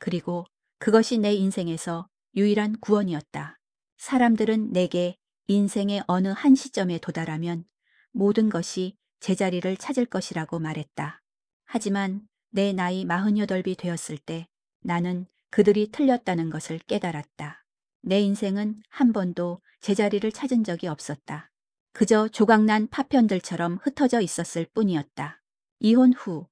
그리고 그것이 내 인생에서 유일한 구원이었다. 사람들은 내게 인생의 어느 한 시점에 도달하면 모든 것이 제자리를 찾을 것이라고 말했다. 하지만 내 나이 48이 되었을 때 나는 그들이 틀렸다는 것을 깨달았다. 내 인생은 한 번도 제자리를 찾은 적이 없었다. 그저 조각난 파편들처럼 흩어져 있었을 뿐이었다. 이혼 후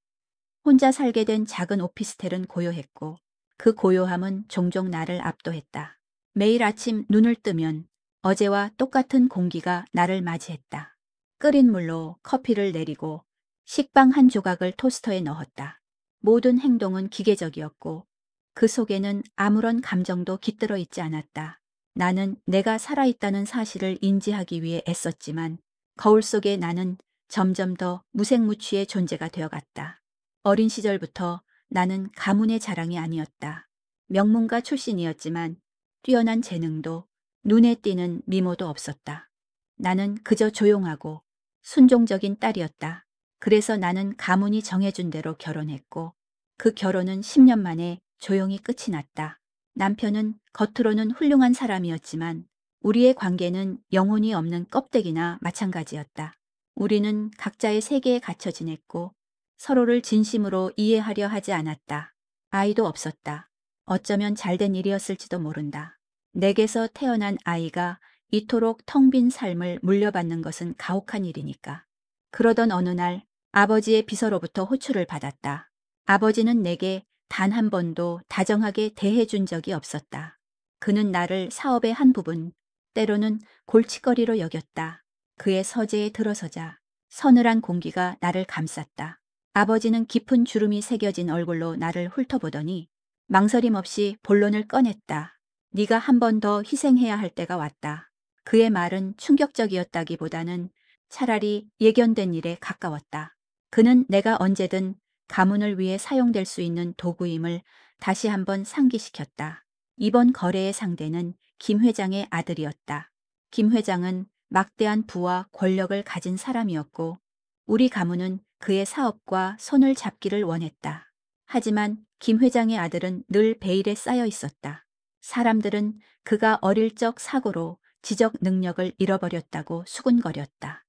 혼자 살게 된 작은 오피스텔은 고요했고 그 고요함은 종종 나를 압도했다. 매일 아침 눈을 뜨면 어제와 똑같은 공기가 나를 맞이했다. 끓인 물로 커피를 내리고 식빵 한 조각을 토스터에 넣었다. 모든 행동은 기계적이었고 그 속에는 아무런 감정도 깃들어 있지 않았다. 나는 내가 살아있다는 사실을 인지하기 위해 애썼지만 거울 속에 나는 점점 더 무색무취의 존재가 되어갔다. 어린 시절부터 나는 가문의 자랑이 아니었다. 명문가 출신이었지만 뛰어난 재능도 눈에 띄는 미모도 없었다. 나는 그저 조용하고 순종적인 딸이었다. 그래서 나는 가문이 정해준 대로 결혼했고 그 결혼은 10년 만에 조용히 끝이 났다. 남편은 겉으로는 훌륭한 사람이었지만 우리의 관계는 영혼이 없는 껍데기나 마찬가지였다. 우리는 각자의 세계에 갇혀 지냈고 서로를 진심으로 이해하려 하지 않았다. 아이도 없었다. 어쩌면 잘된 일이었을지도 모른다. 내게서 태어난 아이가 이토록 텅 빈 삶을 물려받는 것은 가혹한 일이니까. 그러던 어느 날 아버지의 비서로부터 호출을 받았다. 아버지는 내게 단 한 번도 다정하게 대해준 적이 없었다. 그는 나를 사업의 한 부분, 때로는 골칫거리로 여겼다. 그의 서재에 들어서자 서늘한 공기가 나를 감쌌다. 아버지는 깊은 주름이 새겨진 얼굴로 나를 훑어보더니 망설임 없이 본론을 꺼냈다. 네가 한 번 더 희생해야 할 때가 왔다. 그의 말은 충격적이었다기보다는 차라리 예견된 일에 가까웠다. 그는 내가 언제든 가문을 위해 사용될 수 있는 도구임을 다시 한번 상기시켰다. 이번 거래의 상대는 김 회장의 아들이었다. 김 회장은 막대한 부와 권력을 가진 사람이었고 우리 가문은 그의 사업과 손을 잡기를 원했다. 하지만 김 회장의 아들은 늘 베일에 쌓여 있었다. 사람들은 그가 어릴 적 사고로 지적 능력을 잃어버렸다고 수군거렸다.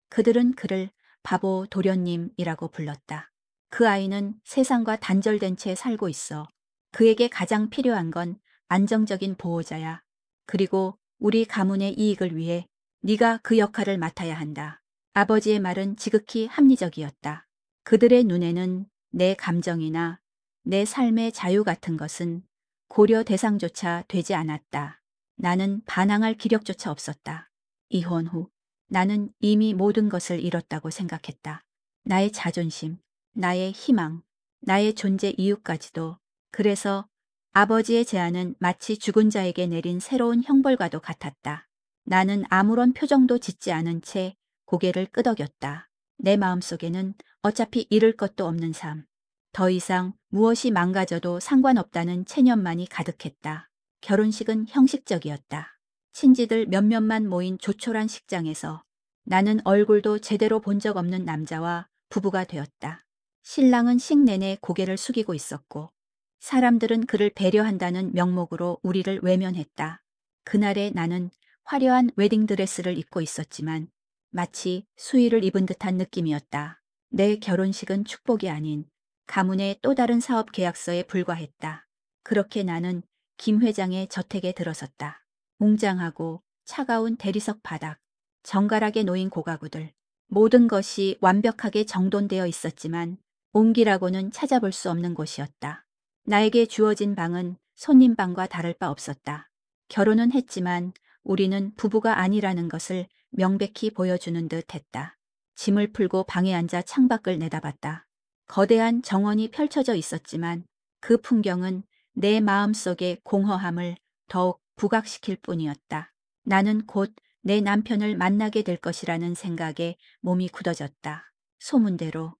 그들은 그를 바보 도련님이라고 불렀다. 그 아이는 세상과 단절된 채 살고 있어. 그에게 가장 필요한 건 안정적인 보호자야. 그리고 우리 가문의 이익을 위해 네가 그 역할을 맡아야 한다. 아버지의 말은 지극히 합리적이었다. 그들의 눈에는 내 감정이나 내 삶의 자유 같은 것은 고려 대상조차 되지 않았다. 나는 반항할 기력조차 없었다. 이혼 후 나는 이미 모든 것을 잃었다고 생각했다. 나의 자존심, 나의 희망, 나의 존재 이유까지도. 그래서 아버지의 제안은 마치 죽은 자에게 내린 새로운 형벌과도 같았다. 나는 아무런 표정도 짓지 않은 채 고개를 끄덕였다. 내 마음속에는 어차피 잃을 것도 없는 삶. 더 이상 무엇이 망가져도 상관없다는 체념만이 가득했다. 결혼식은 형식적이었다. 친지들 몇몇만 모인 조촐한 식장에서 나는 얼굴도 제대로 본 적 없는 남자와 부부가 되었다. 신랑은 식 내내 고개를 숙이고 있었고 사람들은 그를 배려한다는 명목으로 우리를 외면했다. 그날에 나는 화려한 웨딩드레스를 입고 있었지만 마치 수의를 입은 듯한 느낌이었다. 내 결혼식은 축복이 아닌 가문의 또 다른 사업 계약서에 불과했다. 그렇게 나는 김 회장의 저택에 들어섰다. 웅장하고 차가운 대리석 바닥, 정갈하게 놓인 고가구들, 모든 것이 완벽하게 정돈되어 있었지만 온기라고는 찾아볼 수 없는 곳이었다. 나에게 주어진 방은 손님방과 다를 바 없었다. 결혼은 했지만 우리는 부부가 아니라는 것을 명백히 보여주는 듯 했다. 짐을 풀고 방에 앉아 창밖을 내다봤다. 거대한 정원이 펼쳐져 있었지만 그 풍경은 내 마음속의 공허함을 더욱 부각시킬 뿐이었다. 나는 곧 내 남편을 만나게 될 것이라는 생각에 몸이 굳어졌다. 소문대로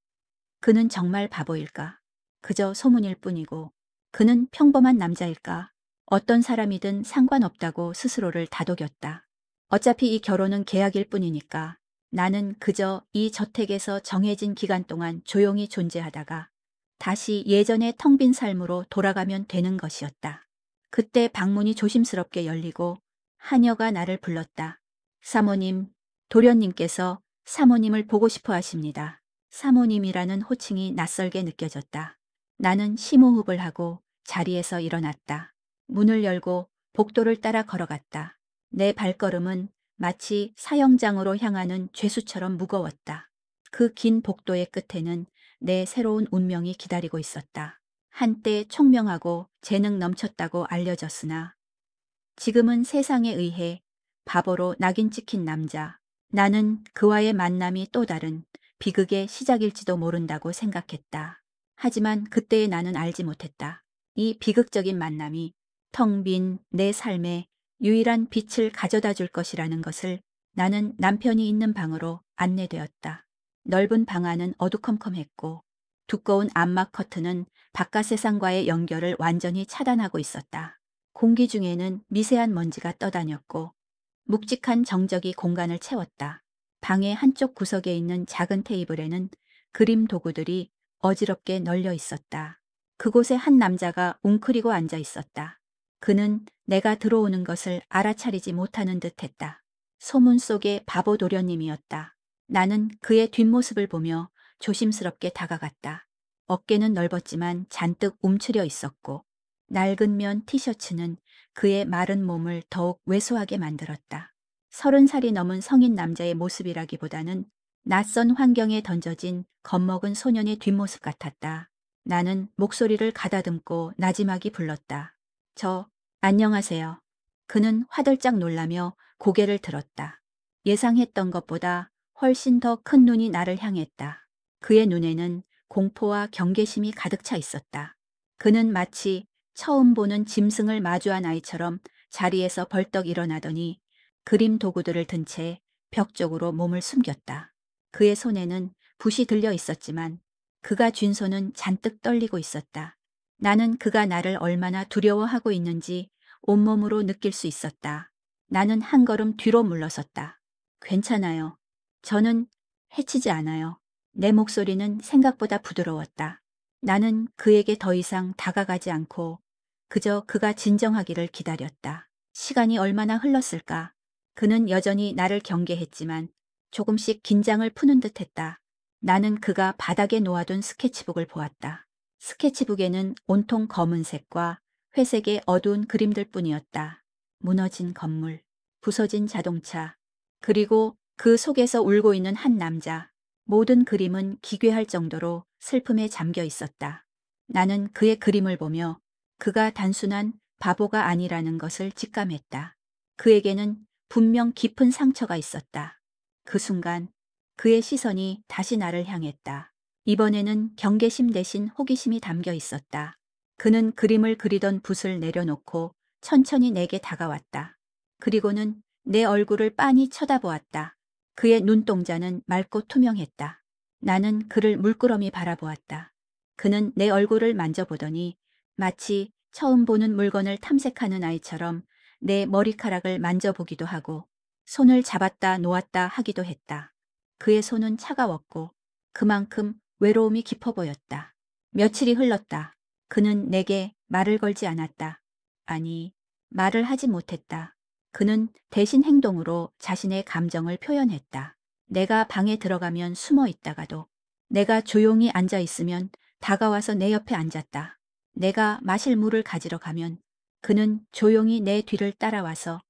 그는 정말 바보일까? 그저 소문일 뿐이고 그는 평범한 남자일까? 어떤 사람이든 상관없다고 스스로를 다독였다. 어차피 이 결혼은 계약일 뿐이니까 나는 그저 이 저택에서 정해진 기간 동안 조용히 존재하다가 다시 예전의 텅 빈 삶으로 돌아가면 되는 것이었다. 그때 방문이 조심스럽게 열리고 하녀가 나를 불렀다. 사모님, 도련님께서 사모님을 보고 싶어 하십니다. 사모님이라는 호칭이 낯설게 느껴졌다. 나는 심호흡을 하고 자리에서 일어났다. 문을 열고 복도를 따라 걸어갔다. 내 발걸음은 마치 사형장으로 향하는 죄수처럼 무거웠다. 그 긴 복도의 끝에는 내 새로운 운명이 기다리고 있었다. 한때 총명하고 재능 넘쳤다고 알려졌으나 지금은 세상에 의해 바보로 낙인 찍힌 남자. 나는 그와의 만남이 또 다른 비극의 시작일지도 모른다고 생각했다. 하지만 그때의 나는 알지 못했다. 이 비극적인 만남이 텅 빈 내 삶에 유일한 빛을 가져다 줄 것이라는 것을. 나는 남편이 있는 방으로 안내되었다. 넓은 방 안은 어두컴컴했고 두꺼운 암막 커튼은 바깥 세상과의 연결을 완전히 차단하고 있었다. 공기 중에는 미세한 먼지가 떠다녔고 묵직한 정적이 공간을 채웠다. 방의 한쪽 구석에 있는 작은 테이블에는 그림 도구들이 어지럽게 널려 있었다. 그곳에 한 남자가 웅크리고 앉아 있었다. 그는 내가 들어오는 것을 알아차리지 못하는 듯했다. 소문 속의 바보 도련님이었다. 나는 그의 뒷모습을 보며 조심스럽게 다가갔다. 어깨는 넓었지만 잔뜩 움츠려 있었고 낡은 면 티셔츠는 그의 마른 몸을 더욱 왜소하게 만들었다. 30살이 넘은 성인 남자의 모습이라기보다는 낯선 환경에 던져진 겁먹은 소년의 뒷모습 같았다. 나는 목소리를 가다듬고 나지막이 불렀다. 안녕하세요. 그는 화들짝 놀라며 고개를 들었다. 예상했던 것보다 훨씬 더 큰 눈이 나를 향했다. 그의 눈에는 공포와 경계심이 가득 차 있었다. 그는 마치 처음 보는 짐승을 마주한 아이처럼 자리에서 벌떡 일어나더니 그림 도구들을 든 채 벽 쪽으로 몸을 숨겼다. 그의 손에는 붓이 들려 있었지만 그가 쥔 손은 잔뜩 떨리고 있었다. 나는 그가 나를 얼마나 두려워하고 있는지 온몸으로 느낄 수 있었다. 나는 한 걸음 뒤로 물러섰다. 괜찮아요. 저는 해치지 않아요. 내 목소리는 생각보다 부드러웠다. 나는 그에게 더 이상 다가가지 않고 그저 그가 진정하기를 기다렸다. 시간이 얼마나 흘렀을까? 그는 여전히 나를 경계했지만 조금씩 긴장을 푸는 듯했다. 나는 그가 바닥에 놓아둔 스케치북을 보았다. 스케치북에는 온통 검은색과 회색의 어두운 그림들 뿐이었다. 무너진 건물, 부서진 자동차, 그리고 그 속에서 울고 있는 한 남자. 모든 그림은 기괴할 정도로 슬픔에 잠겨 있었다. 나는 그의 그림을 보며 그가 단순한 바보가 아니라는 것을 직감했다. 그에게는 분명 깊은 상처가 있었다. 그 순간 그의 시선이 다시 나를 향했다. 이번에는 경계심 대신 호기심이 담겨 있었다. 그는 그림을 그리던 붓을 내려놓고 천천히 내게 다가왔다. 그리고는 내 얼굴을 빤히 쳐다보았다. 그의 눈동자는 맑고 투명했다. 나는 그를 물끄러미 바라보았다. 그는 내 얼굴을 만져보더니 마치 처음 보는 물건을 탐색하는 아이처럼 내 머리카락을 만져보기도 하고 손을 잡았다 놓았다 하기도 했다. 그의 손은 차가웠고 그만큼 외로움이 깊어 보였다. 며칠이 흘렀다. 그는 내게 말을 걸지 않았다. 아니, 말을 하지 못했다. 그는 대신 행동으로 자신의 감정을 표현했다. 내가 방에 들어가면 숨어 있다가도, 내가 조용히 앉아 있으면 다가와서 내 옆에 앉았다. 내가 마실 물을 가지러 가면 그는 조용히 내 뒤를 따라와서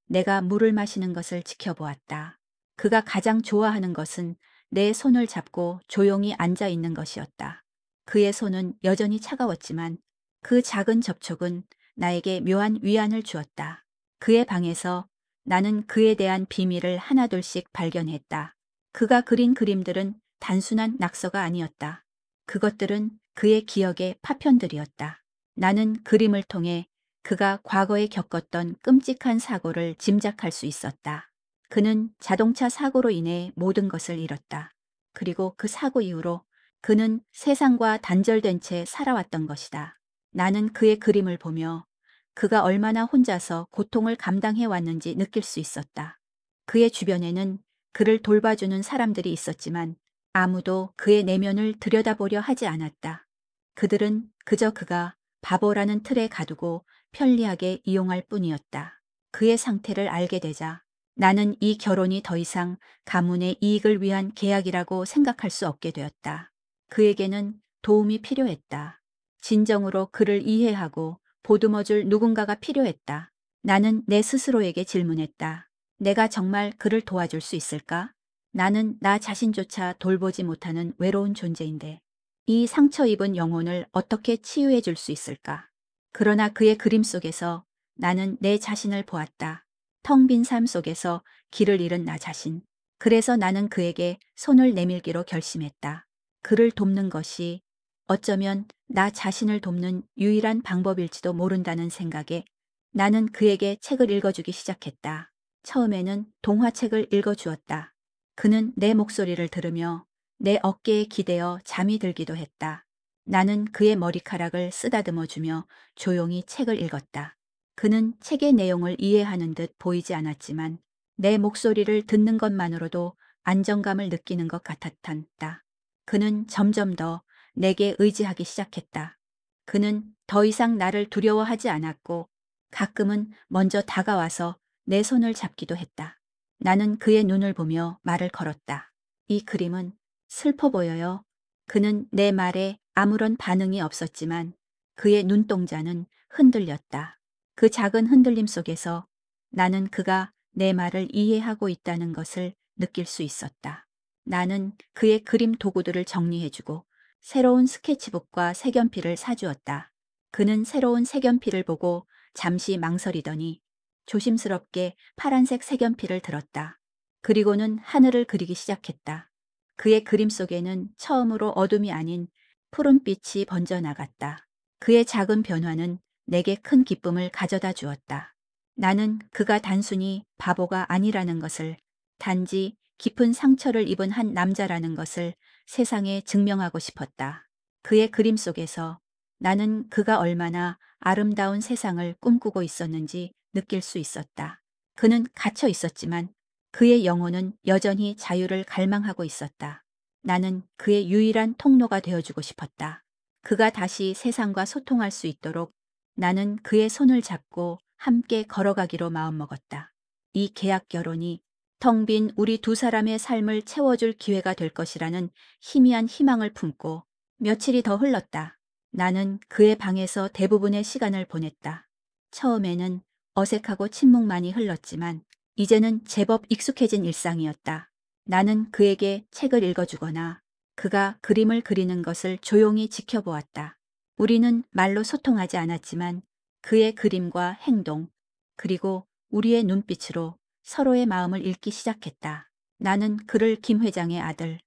내가 물을 마시는 것을 지켜보았다. 그가 가장 좋아하는 것은 내 손을 잡고 조용히 앉아 있는 것이었다. 그의 손은 여전히 차가웠지만 그 작은 접촉은 나에게 묘한 위안을 주었다. 그의 방에서 나는 그에 대한 비밀을 하나둘씩 발견했다. 그가 그린 그림들은 단순한 낙서가 아니었다. 그것들은 그의 기억의 파편들이었다. 나는 그림을 통해 그가 과거에 겪었던 끔찍한 사고를 짐작할 수 있었다. 그는 자동차 사고로 인해 모든 것을 잃었다. 그리고 그 사고 이후로 그는 세상과 단절된 채 살아왔던 것이다. 나는 그의 그림을 보며 그가 얼마나 혼자서 고통을 감당해 왔는지 느낄 수 있었다. 그의 주변에는 그를 돌봐주는 사람들이 있었지만 아무도 그의 내면을 들여다보려 하지 않았다. 그들은 그저 그가 바보라는 틀에 가두고 편리하게 이용할 뿐이었다. 그의 상태를 알게 되자 나는 이 결혼이 더 이상 가문의 이익을 위한 계약이라고 생각할 수 없게 되었다. 그에게는 도움이 필요했다. 진정으로 그를 이해하고 보듬어줄 누군가가 필요했다. 나는 내 스스로에게 질문했다. 내가 정말 그를 도와줄 수 있을까? 나는 나 자신조차 돌보지 못하는 외로운 존재인데 이 상처 입은 영혼을 어떻게 치유해 줄 수 있을까? 그러나 그의 그림 속에서 나는 내 자신을 보았다. 텅 빈 삶 속에서 길을 잃은 나 자신. 그래서 나는 그에게 손을 내밀기로 결심했다. 그를 돕는 것이 어쩌면 나 자신을 돕는 유일한 방법일지도 모른다는 생각에 나는 그에게 책을 읽어주기 시작했다. 처음에는 동화책을 읽어주었다. 그는 내 목소리를 들으며 내 어깨에 기대어 잠이 들기도 했다. 나는 그의 머리카락을 쓰다듬어 주며 조용히 책을 읽었다. 그는 책의 내용을 이해하는 듯 보이지 않았지만 내 목소리를 듣는 것만으로도 안정감을 느끼는 것 같았다. 그는 점점 더 내게 의지하기 시작했다. 그는 더 이상 나를 두려워하지 않았고 가끔은 먼저 다가와서 내 손을 잡기도 했다. 나는 그의 눈을 보며 말을 걸었다. 이 그림은 슬퍼 보여요. 그는 내 말에 아무런 반응이 없었지만 그의 눈동자는 흔들렸다. 그 작은 흔들림 속에서 나는 그가 내 말을 이해하고 있다는 것을 느낄 수 있었다. 나는 그의 그림 도구들을 정리해주고 새로운 스케치북과 색연필을 사주었다. 그는 새로운 색연필을 보고 잠시 망설이더니 조심스럽게 파란색 색연필을 들었다. 그리고는 하늘을 그리기 시작했다. 그의 그림 속에는 처음으로 어둠이 아닌 푸른빛이 번져나갔다. 그의 작은 변화는 내게 큰 기쁨을 가져다 주었다. 나는 그가 단순히 바보가 아니라는 것을, 단지 깊은 상처를 입은 한 남자라는 것을 세상에 증명하고 싶었다. 그의 그림 속에서 나는 그가 얼마나 아름다운 세상을 꿈꾸고 있었는지 느낄 수 있었다. 그는 갇혀 있었지만 그의 영혼은 여전히 자유를 갈망하고 있었다. 나는 그의 유일한 통로가 되어주고 싶었다. 그가 다시 세상과 소통할 수 있도록 나는 그의 손을 잡고 함께 걸어가기로 마음먹었다. 이 계약 결혼이 텅 빈 우리 두 사람의 삶을 채워줄 기회가 될 것이라는 희미한 희망을 품고 며칠이 더 흘렀다. 나는 그의 방에서 대부분의 시간을 보냈다. 처음에는 어색하고 침묵만이 흘렀지만 이제는 제법 익숙해진 일상이었다. 나는 그에게 책을 읽어주거나 그가 그림을 그리는 것을 조용히 지켜보았다. 우리는 말로 소통하지 않았지만 그의 그림과 행동, 그리고 우리의 눈빛으로 서로의 마음을 읽기 시작했다. 나는 그를 김 회장의 아들,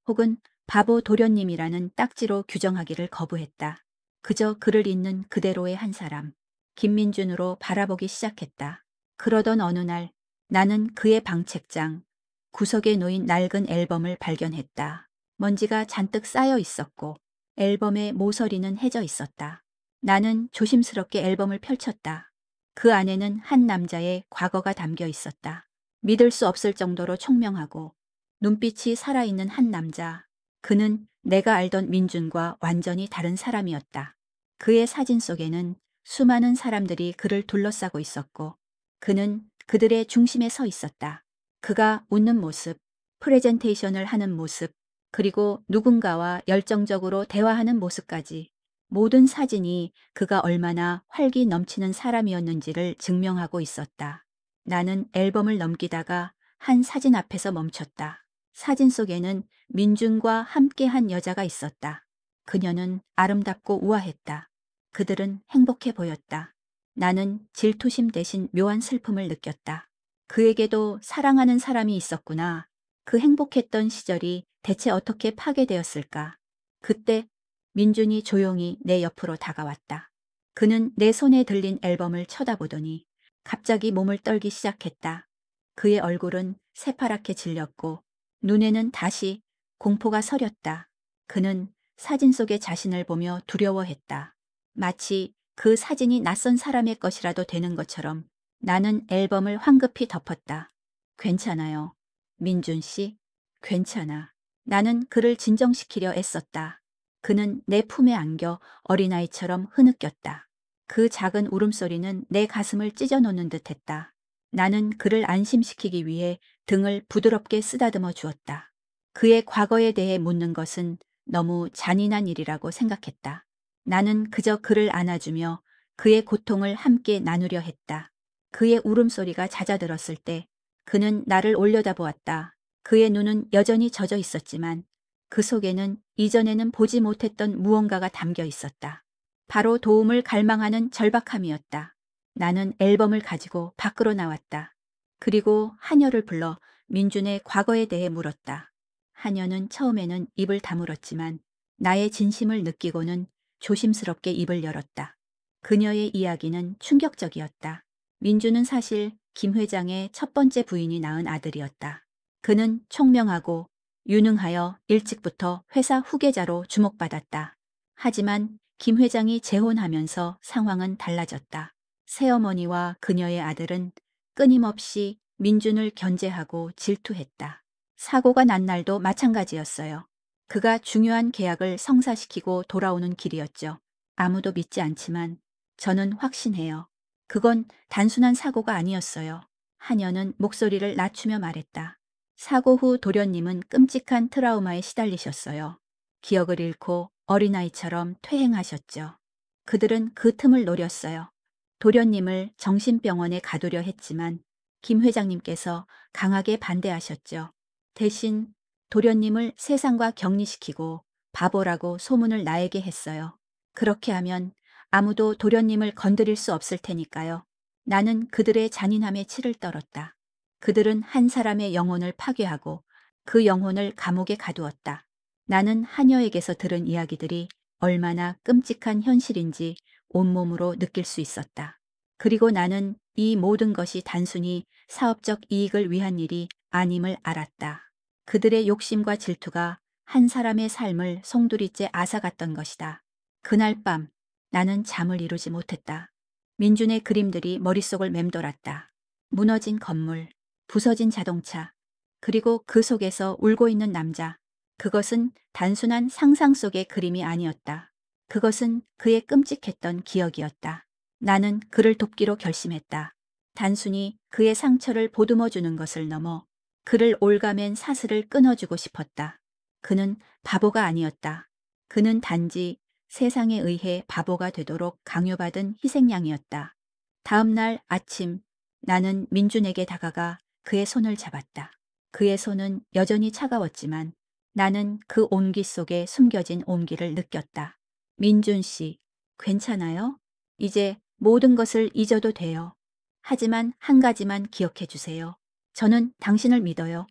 혹은 바보 도련님이라는 딱지로 규정하기를 거부했다. 그저 그를 있는 그대로의 한 사람, 김민준으로 바라보기 시작했다. 그러던 어느 날 나는 그의 방책장, 구석에 놓인 낡은 앨범을 발견했다. 먼지가 잔뜩 쌓여 있었고 앨범의 모서리는 해져 있었다. 나는 조심스럽게 앨범을 펼쳤다. 그 안에는 한 남자의 과거가 담겨 있었다. 믿을 수 없을 정도로 총명하고 눈빛이 살아있는 한 남자. 그는 내가 알던 민준과 완전히 다른 사람이었다. 그의 사진 속에는 수많은 사람들이 그를 둘러싸고 있었고 그는 그들의 중심에 서 있었다. 그가 웃는 모습, 프레젠테이션을 하는 모습, 그리고 누군가와 열정적으로 대화하는 모습까지 모든 사진이 그가 얼마나 활기 넘치는 사람이었는지를 증명하고 있었다. 나는 앨범을 넘기다가 한 사진 앞에서 멈췄다. 사진 속에는 민준과 함께한 여자가 있었다. 그녀는 아름답고 우아했다. 그들은 행복해 보였다. 나는 질투심 대신 묘한 슬픔을 느꼈다. 그에게도 사랑하는 사람이 있었구나. 그 행복했던 시절이 대체 어떻게 파괴되었을까? 그때 민준이 조용히 내 옆으로 다가왔다. 그는 내 손에 들린 앨범을 쳐다보더니 갑자기 몸을 떨기 시작했다. 그의 얼굴은 새파랗게 질렸고 눈에는 다시 공포가 서렸다. 그는 사진 속의 자신을 보며 두려워했다. 마치 그 사진이 낯선 사람의 것이라도 되는 것처럼 나는 앨범을 황급히 덮었다. 괜찮아요. 민준 씨, 괜찮아. 나는 그를 진정시키려 애썼다. 그는 내 품에 안겨 어린아이처럼 흐느꼈다. 그 작은 울음소리는 내 가슴을 찢어놓는 듯했다. 나는 그를 안심시키기 위해 등을 부드럽게 쓰다듬어 주었다. 그의 과거에 대해 묻는 것은 너무 잔인한 일이라고 생각했다. 나는 그저 그를 안아주며 그의 고통을 함께 나누려 했다. 그의 울음소리가 잦아들었을 때 그는 나를 올려다보았다. 그의 눈은 여전히 젖어 있었지만 그 속에는 이전에는 보지 못했던 무언가가 담겨 있었다. 바로 도움을 갈망하는 절박함이었다. 나는 앨범을 가지고 밖으로 나왔다. 그리고 하녀를 불러 민준의 과거에 대해 물었다. 하녀는 처음에는 입을 다물었지만 나의 진심을 느끼고는 조심스럽게 입을 열었다. 그녀의 이야기는 충격적이었다. 민준은 사실 김 회장의 첫 번째 부인이 낳은 아들이었다. 그는 총명하고 유능하여 일찍부터 회사 후계자로 주목받았다. 하지만 김 회장이 재혼하면서 상황은 달라졌다. 새어머니와 그녀의 아들은 끊임없이 민준을 견제하고 질투했다. 사고가 난 날도 마찬가지였어요. 그가 중요한 계약을 성사시키고 돌아오는 길이었죠. 아무도 믿지 않지만 저는 확신해요. 그건 단순한 사고가 아니었어요. 한여는 목소리를 낮추며 말했다. 사고 후 도련님은 끔찍한 트라우마에 시달리셨어요. 기억을 잃고 어린아이처럼 퇴행하셨죠. 그들은 그 틈을 노렸어요. 도련님을 정신병원에 가두려 했지만 김 회장님께서 강하게 반대하셨죠. 대신 도련님을 세상과 격리시키고 바보라고 소문을 나에게 했어요. 그렇게 하면 아무도 도련님을 건드릴 수 없을 테니까요. 나는 그들의 잔인함에 치를 떨었다. 그들은 한 사람의 영혼을 파괴하고 그 영혼을 감옥에 가두었다. 나는 하녀에게서 들은 이야기들이 얼마나 끔찍한 현실인지 온몸으로 느낄 수 있었다. 그리고 나는 이 모든 것이 단순히 사업적 이익을 위한 일이 아님을 알았다. 그들의 욕심과 질투가 한 사람의 삶을 송두리째 앗아갔던 것이다. 그날 밤 나는 잠을 이루지 못했다. 민준의 그림들이 머릿속을 맴돌았다. 무너진 건물, 부서진 자동차, 그리고 그 속에서 울고 있는 남자. 그것은 단순한 상상 속의 그림이 아니었다. 그것은 그의 끔찍했던 기억이었다. 나는 그를 돕기로 결심했다. 단순히 그의 상처를 보듬어주는 것을 넘어 그를 올가맨 사슬을 끊어주고 싶었다. 그는 바보가 아니었다. 그는 단지 세상에 의해 바보가 되도록 강요받은 희생양이었다. 다음 날 아침 나는 민준에게 다가가 그의 손을 잡았다. 그의 손은 여전히 차가웠지만 나는 그 온기 속에 숨겨진 온기를 느꼈다. 민준 씨, 괜찮아요? 이제 모든 것을 잊어도 돼요. 하지만 한 가지만 기억해 주세요. 저는 당신을 믿어요.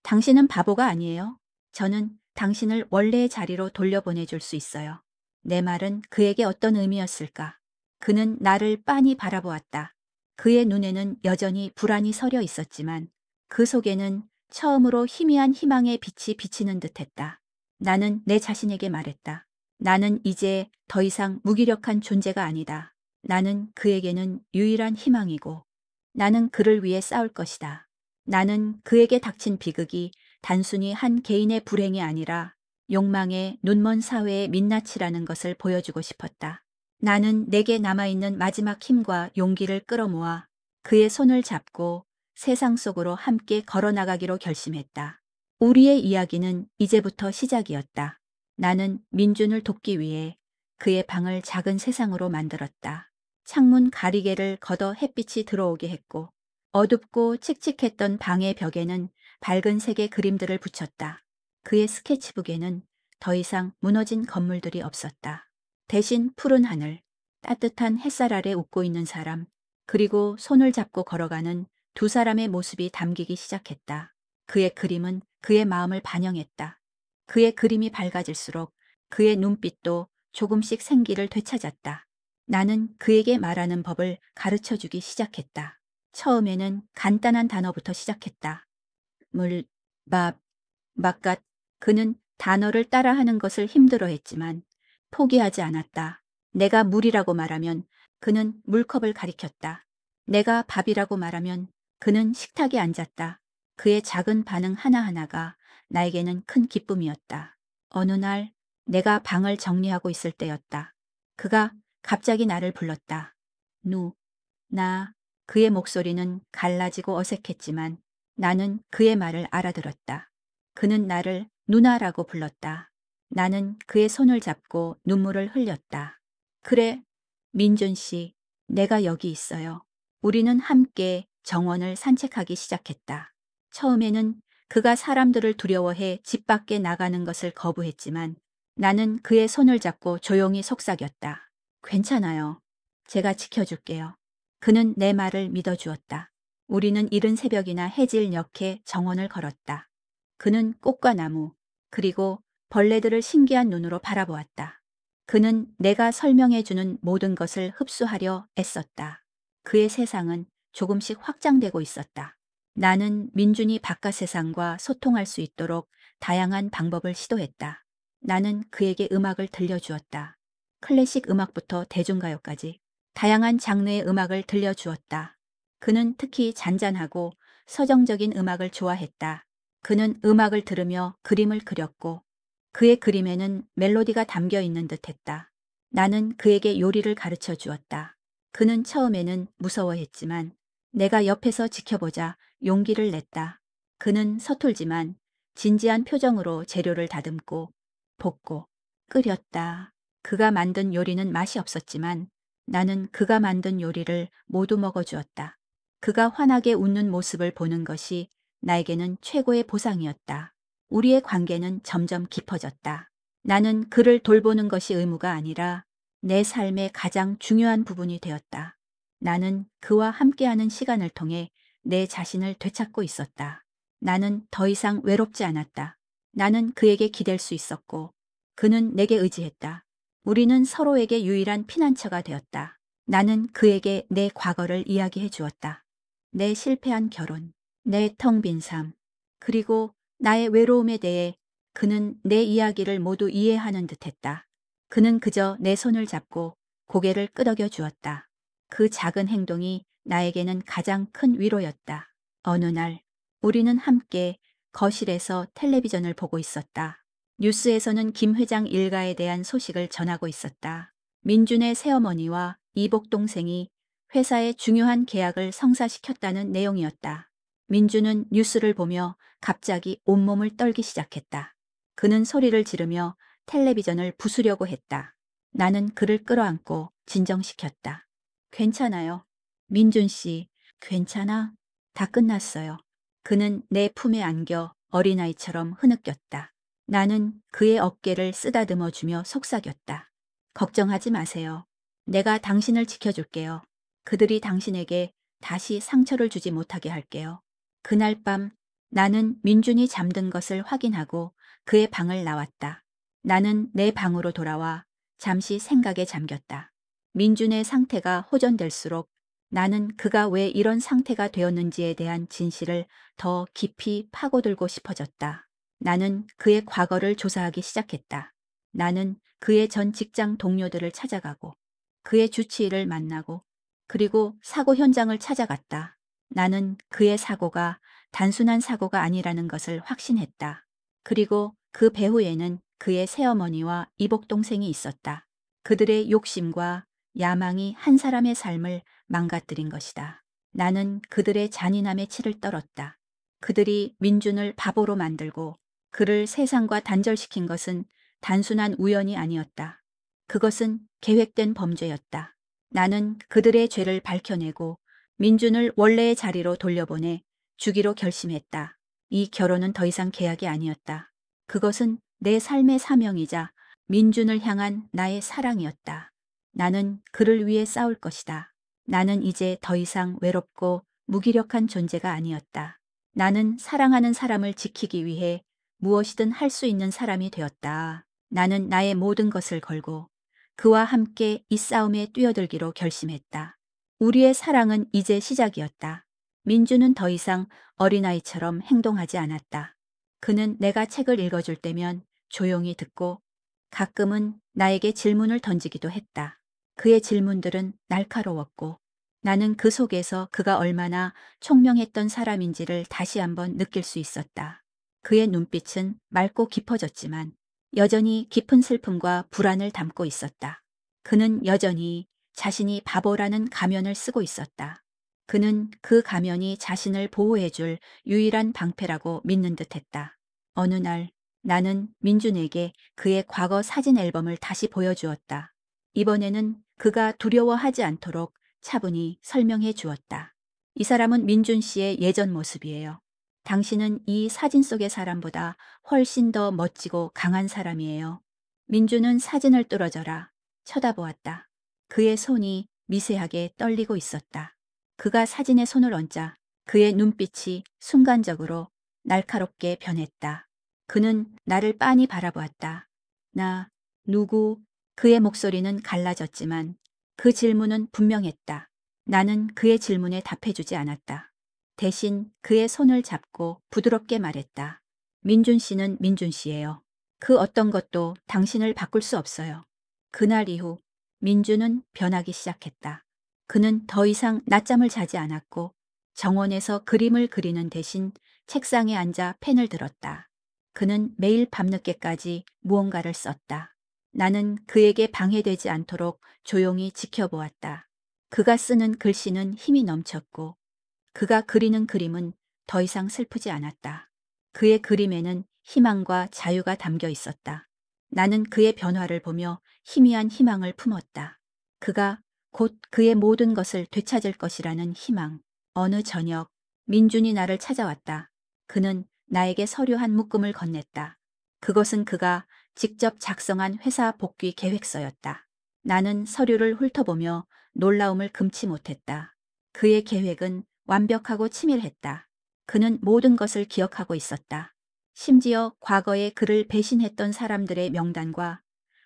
당신은 바보가 아니에요. 저는 당신을 원래의 자리로 돌려보내줄 수 있어요. 내 말은 그에게 어떤 의미였을까? 그는 나를 빤히 바라보았다. 그의 눈에는 여전히 불안이 서려 있었지만 그 속에는 처음으로 희미한 희망의 빛이 비치는 듯했다. 나는 내 자신에게 말했다. 나는 이제 더 이상 무기력한 존재가 아니다. 나는 그에게는 유일한 희망이고 나는 그를 위해 싸울 것이다. 나는 그에게 닥친 비극이 단순히 한 개인의 불행이 아니라 욕망의 눈먼 사회의 민낯이라는 것을 보여주고 싶었다. 나는 내게 남아있는 마지막 힘과 용기를 끌어모아 그의 손을 잡고 세상 속으로 함께 걸어나가기로 결심했다. 우리의 이야기는 이제부터 시작이었다. 나는 민준을 돕기 위해 그의 방을 작은 세상으로 만들었다. 창문 가리개를 걷어 햇빛이 들어오게 했고 어둡고 칙칙했던 방의 벽에는 밝은 색의 그림들을 붙였다. 그의 스케치북에는 더 이상 무너진 건물들이 없었다. 대신 푸른 하늘, 따뜻한 햇살 아래 웃고 있는 사람, 그리고 손을 잡고 걸어가는 두 사람의 모습이 담기기 시작했다. 그의 그림은 그의 마음을 반영했다. 그의 그림이 밝아질수록 그의 눈빛도 조금씩 생기를 되찾았다. 나는 그에게 말하는 법을 가르쳐주기 시작했다. 처음에는 간단한 단어부터 시작했다. 물, 밥, 바깥. 그는 단어를 따라하는 것을 힘들어했지만 포기하지 않았다. 내가 물이라고 말하면 그는 물컵을 가리켰다. 내가 밥이라고 말하면 그는 식탁에 앉았다. 그의 작은 반응 하나하나가 나에게는 큰 기쁨이었다. 어느 날 내가 방을 정리하고 있을 때였다. 그가 갑자기 나를 불렀다. 누, 나. 그의 목소리는 갈라지고 어색했지만 나는 그의 말을 알아들었다. 그는 나를 누나라고 불렀다. 나는 그의 손을 잡고 눈물을 흘렸다. 그래, 민준 씨, 내가 여기 있어요. 우리는 함께 정원을 산책하기 시작했다. 처음에는 그가 사람들을 두려워해 집 밖에 나가는 것을 거부했지만 나는 그의 손을 잡고 조용히 속삭였다. 괜찮아요. 제가 지켜줄게요. 그는 내 말을 믿어주었다. 우리는 이른 새벽이나 해질 역에 정원을 걸었다. 그는 꽃과 나무, 그리고 벌레들을 신기한 눈으로 바라보았다. 그는 내가 설명해주는 모든 것을 흡수하려 애썼다. 그의 세상은 조금씩 확장되고 있었다. 나는 민준이 바깥 세상과 소통할 수 있도록 다양한 방법을 시도했다. 나는 그에게 음악을 들려주었다. 클래식 음악부터 대중가요까지 다양한 장르의 음악을 들려주었다. 그는 특히 잔잔하고 서정적인 음악을 좋아했다. 그는 음악을 들으며 그림을 그렸고 그의 그림에는 멜로디가 담겨 있는 듯했다. 나는 그에게 요리를 가르쳐 주었다. 그는 처음에는 무서워했지만 내가 옆에서 지켜보자 용기를 냈다. 그는 서툴지만 진지한 표정으로 재료를 다듬고 볶고 끓였다. 그가 만든 요리는 맛이 없었지만 나는 그가 만든 요리를 모두 먹어주었다. 그가 환하게 웃는 모습을 보는 것이 나에게는 최고의 보상이었다. 우리의 관계는 점점 깊어졌다. 나는 그를 돌보는 것이 의무가 아니라 내 삶의 가장 중요한 부분이 되었다. 나는 그와 함께하는 시간을 통해 내 자신을 되찾고 있었다. 나는 더 이상 외롭지 않았다. 나는 그에게 기댈 수 있었고 그는 내게 의지했다. 우리는 서로에게 유일한 피난처가 되었다. 나는 그에게 내 과거를 이야기해 주었다. 내 실패한 결혼, 내 텅 빈 삶, 그리고 나의 외로움에 대해 그는 내 이야기를 모두 이해하는 듯했다. 그는 그저 내 손을 잡고 고개를 끄덕여 주었다. 그 작은 행동이 나에게는 가장 큰 위로였다. 어느 날 우리는 함께 거실에서 텔레비전을 보고 있었다. 뉴스에서는 김 회장 일가에 대한 소식을 전하고 있었다. 민준의 새어머니와 이복 동생이 회사의 중요한 계약을 성사시켰다는 내용이었다. 민준은 뉴스를 보며 갑자기 온몸을 떨기 시작했다. 그는 소리를 지르며 텔레비전을 부수려고 했다. 나는 그를 끌어안고 진정시켰다. 괜찮아요. 민준 씨, 괜찮아? 다 끝났어요. 그는 내 품에 안겨 어린아이처럼 흐느꼈다. 나는 그의 어깨를 쓰다듬어 주며 속삭였다. 걱정하지 마세요. 내가 당신을 지켜줄게요. 그들이 당신에게 다시 상처를 주지 못하게 할게요. 그날 밤 나는 민준이 잠든 것을 확인하고 그의 방을 나왔다. 나는 내 방으로 돌아와 잠시 생각에 잠겼다. 민준의 상태가 호전될수록 나는 그가 왜 이런 상태가 되었는지에 대한 진실을 더 깊이 파고들고 싶어졌다. 나는 그의 과거를 조사하기 시작했다. 나는 그의 전 직장 동료들을 찾아가고 그의 주치의를 만나고 그리고 사고 현장을 찾아갔다. 나는 그의 사고가 단순한 사고가 아니라는 것을 확신했다. 그리고 그 배후에는 그의 새어머니와 이복 동생이 있었다. 그들의 욕심과 야망이 한 사람의 삶을 망가뜨린 것이다. 나는 그들의 잔인함에 치를 떨었다. 그들이 민준을 바보로 만들고 그를 세상과 단절시킨 것은 단순한 우연이 아니었다. 그것은 계획된 범죄였다. 나는 그들의 죄를 밝혀내고 민준을 원래의 자리로 돌려보내 주기로 결심했다. 이 결혼은 더 이상 계약이 아니었다. 그것은 내 삶의 사명이자 민준을 향한 나의 사랑이었다. 나는 그를 위해 싸울 것이다. 나는 이제 더 이상 외롭고 무기력한 존재가 아니었다. 나는 사랑하는 사람을 지키기 위해 무엇이든 할 수 있는 사람이 되었다. 나는 나의 모든 것을 걸고 그와 함께 이 싸움에 뛰어들기로 결심했다. 우리의 사랑은 이제 시작이었다. 민주는 더 이상 어린아이처럼 행동하지 않았다. 그는 내가 책을 읽어줄 때면 조용히 듣고 가끔은 나에게 질문을 던지기도 했다. 그의 질문들은 날카로웠고 나는 그 속에서 그가 얼마나 총명했던 사람인지를 다시 한번 느낄 수 있었다. 그의 눈빛은 맑고 깊어졌지만 여전히 깊은 슬픔과 불안을 담고 있었다. 그는 여전히 자신이 바보라는 가면을 쓰고 있었다. 그는 그 가면이 자신을 보호해줄 유일한 방패라고 믿는 듯했다. 어느 날 나는 민준에게 그의 과거 사진 앨범을 다시 보여주었다. 이번에는 그가 두려워하지 않도록 차분히 설명해 주었다. 이 사람은 민준 씨의 예전 모습이에요. 당신은 이 사진 속의 사람보다 훨씬 더 멋지고 강한 사람이에요. 민준은 사진을 뚫어져라 쳐다보았다. 그의 손이 미세하게 떨리고 있었다. 그가 사진에 손을 얹자 그의 눈빛이 순간적으로 날카롭게 변했다. 그는 나를 빤히 바라보았다. 나, 누구? 그의 목소리는 갈라졌지만 그 질문은 분명했다. 나는 그의 질문에 답해주지 않았다. 대신 그의 손을 잡고 부드럽게 말했다. 민준 씨는 민준 씨예요. 그 어떤 것도 당신을 바꿀 수 없어요. 그날 이후 민준은 변하기 시작했다. 그는 더 이상 낮잠을 자지 않았고 정원에서 그림을 그리는 대신 책상에 앉아 펜을 들었다. 그는 매일 밤늦게까지 무언가를 썼다. 나는 그에게 방해되지 않도록 조용히 지켜보았다. 그가 쓰는 글씨는 힘이 넘쳤고 그가 그리는 그림은 더 이상 슬프지 않았다. 그의 그림에는 희망과 자유가 담겨 있었다. 나는 그의 변화를 보며 희미한 희망을 품었다. 그가 곧 그의 모든 것을 되찾을 것이라는 희망. 어느 저녁 민준이 나를 찾아왔다. 그는 나에게 서류 한 묶음을 건넸다. 그것은 그가 직접 작성한 회사 복귀 계획서였다. 나는 서류를 훑어보며 놀라움을 금치 못했다. 그의 계획은 완벽하고 치밀했다. 그는 모든 것을 기억하고 있었다. 심지어 과거에 그를 배신했던 사람들의 명단과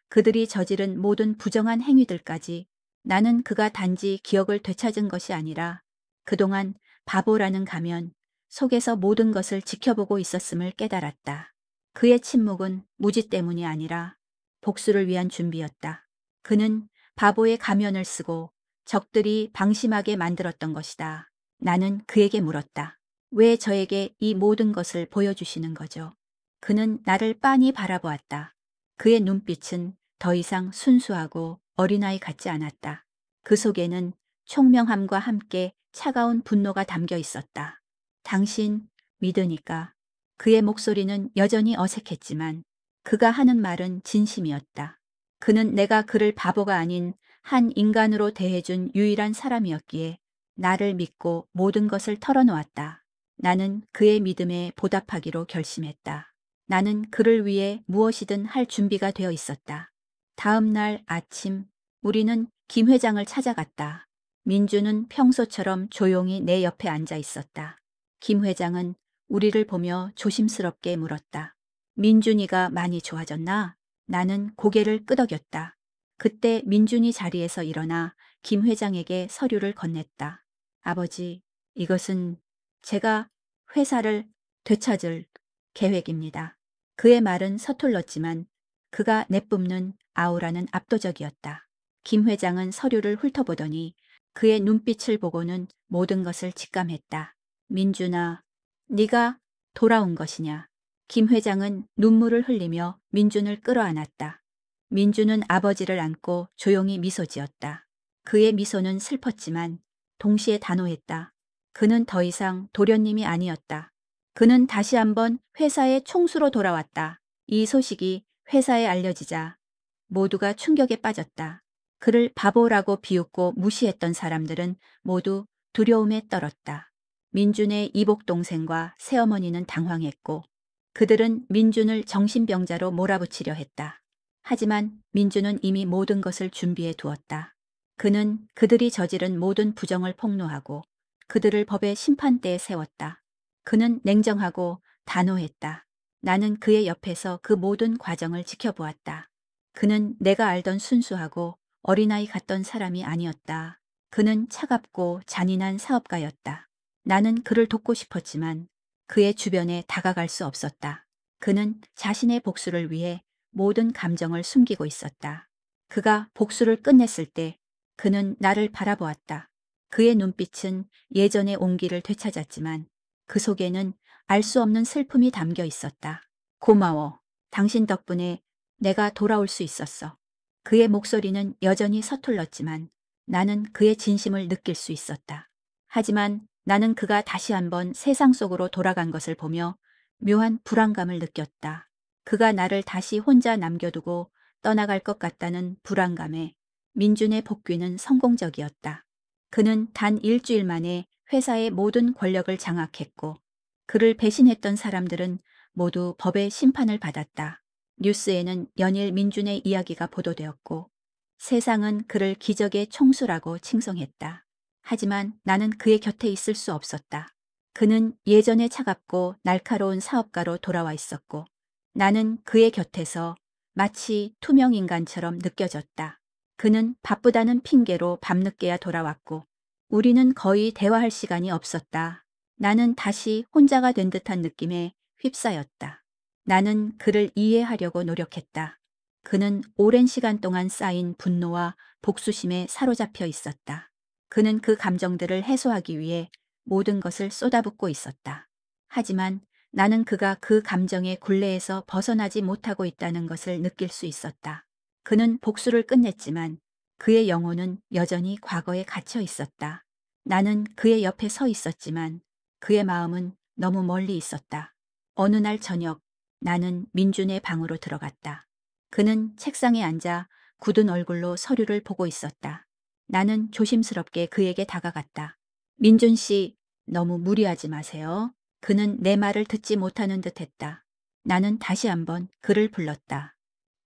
그들이 저지른 모든 부정한 행위들까지. 나는 그가 단지 기억을 되찾은 것이 아니라 그동안 바보라는 가면 속에서 모든 것을 지켜보고 있었음을 깨달았다. 그의 침묵은 무지 때문이 아니라 복수를 위한 준비였다. 그는 바보의 가면을 쓰고 적들이 방심하게 만들었던 것이다. 나는 그에게 물었다. 왜 저에게 이 모든 것을 보여주시는 거죠? 그는 나를 빤히 바라보았다. 그의 눈빛은 더 이상 순수하고 어린아이 같지 않았다. 그 속에는 총명함과 함께 차가운 분노가 담겨 있었다. 당신 믿으니까. 그의 목소리는 여전히 어색했지만 그가 하는 말은 진심이었다. 그는 내가 그를 바보가 아닌 한 인간으로 대해준 유일한 사람이었기에 나를 믿고 모든 것을 털어놓았다. 나는 그의 믿음에 보답하기로 결심했다. 나는 그를 위해 무엇이든 할 준비가 되어 있었다. 다음 날 아침 우리는 김 회장을 찾아갔다. 민주는 평소처럼 조용히 내 옆에 앉아 있었다. 김 회장은 우리를 보며 조심스럽게 물었다. 민준이가 많이 좋아졌나? 나는 고개를 끄덕였다. 그때 민준이 자리에서 일어나 김 회장에게 서류를 건넸다. 아버지, 이것은 제가 회사를 되찾을 계획입니다. 그의 말은 서툴렀지만 그가 내뿜는 아우라는 압도적이었다. 김 회장은 서류를 훑어보더니 그의 눈빛을 보고는 모든 것을 직감했다. 민준아, 네가 돌아온 것이냐? 김 회장은 눈물을 흘리며 민준을 끌어안았다. 민준은 아버지를 안고 조용히 미소 지었다. 그의 미소는 슬펐지만 동시에 단호했다. 그는 더 이상 도련님이 아니었다. 그는 다시 한번 회사의 총수로 돌아왔다. 이 소식이 회사에 알려지자 모두가 충격에 빠졌다. 그를 바보라고 비웃고 무시했던 사람들은 모두 두려움에 떨었다. 민준의 이복 동생과 새어머니는 당황했고 그들은 민준을 정신병자로 몰아붙이려 했다. 하지만 민준은 이미 모든 것을 준비해 두었다. 그는 그들이 저지른 모든 부정을 폭로하고 그들을 법의 심판대에 세웠다. 그는 냉정하고 단호했다. 나는 그의 옆에서 그 모든 과정을 지켜보았다. 그는 내가 알던 순수하고 어린아이 같던 사람이 아니었다. 그는 차갑고 잔인한 사업가였다. 나는 그를 돕고 싶었지만 그의 주변에 다가갈 수 없었다. 그는 자신의 복수를 위해 모든 감정을 숨기고 있었다. 그가 복수를 끝냈을 때 그는 나를 바라보았다. 그의 눈빛은 예전의 온기를 되찾았지만 그 속에는 알 수 없는 슬픔이 담겨 있었다. 고마워. 당신 덕분에 내가 돌아올 수 있었어. 그의 목소리는 여전히 서툴렀지만 나는 그의 진심을 느낄 수 있었다. 하지만 나는 그가 다시 한번 세상 속으로 돌아간 것을 보며 묘한 불안감을 느꼈다. 그가 나를 다시 혼자 남겨두고 떠나갈 것 같다는 불안감에 민준의 복귀는 성공적이었다. 그는 단 일주일 만에 회사의 모든 권력을 장악했고 그를 배신했던 사람들은 모두 법의 심판을 받았다. 뉴스에는 연일 민준의 이야기가 보도되었고 세상은 그를 기적의 총수라고 칭송했다. 하지만 나는 그의 곁에 있을 수 없었다. 그는 예전의 차갑고 날카로운 사업가로 돌아와 있었고 나는 그의 곁에서 마치 투명 인간처럼 느껴졌다. 그는 바쁘다는 핑계로 밤늦게야 돌아왔고 우리는 거의 대화할 시간이 없었다. 나는 다시 혼자가 된 듯한 느낌에 휩싸였다. 나는 그를 이해하려고 노력했다. 그는 오랜 시간 동안 쌓인 분노와 복수심에 사로잡혀 있었다. 그는 그 감정들을 해소하기 위해 모든 것을 쏟아붓고 있었다. 하지만 나는 그가 그 감정의 굴레에서 벗어나지 못하고 있다는 것을 느낄 수 있었다. 그는 복수를 끝냈지만 그의 영혼은 여전히 과거에 갇혀 있었다. 나는 그의 옆에 서 있었지만 그의 마음은 너무 멀리 있었다. 어느 날 저녁 나는 민준의 방으로 들어갔다. 그는 책상에 앉아 굳은 얼굴로 서류를 보고 있었다. 나는 조심스럽게 그에게 다가갔다. 민준 씨, 너무 무리하지 마세요. 그는 내 말을 듣지 못하는 듯 했다. 나는 다시 한번 그를 불렀다.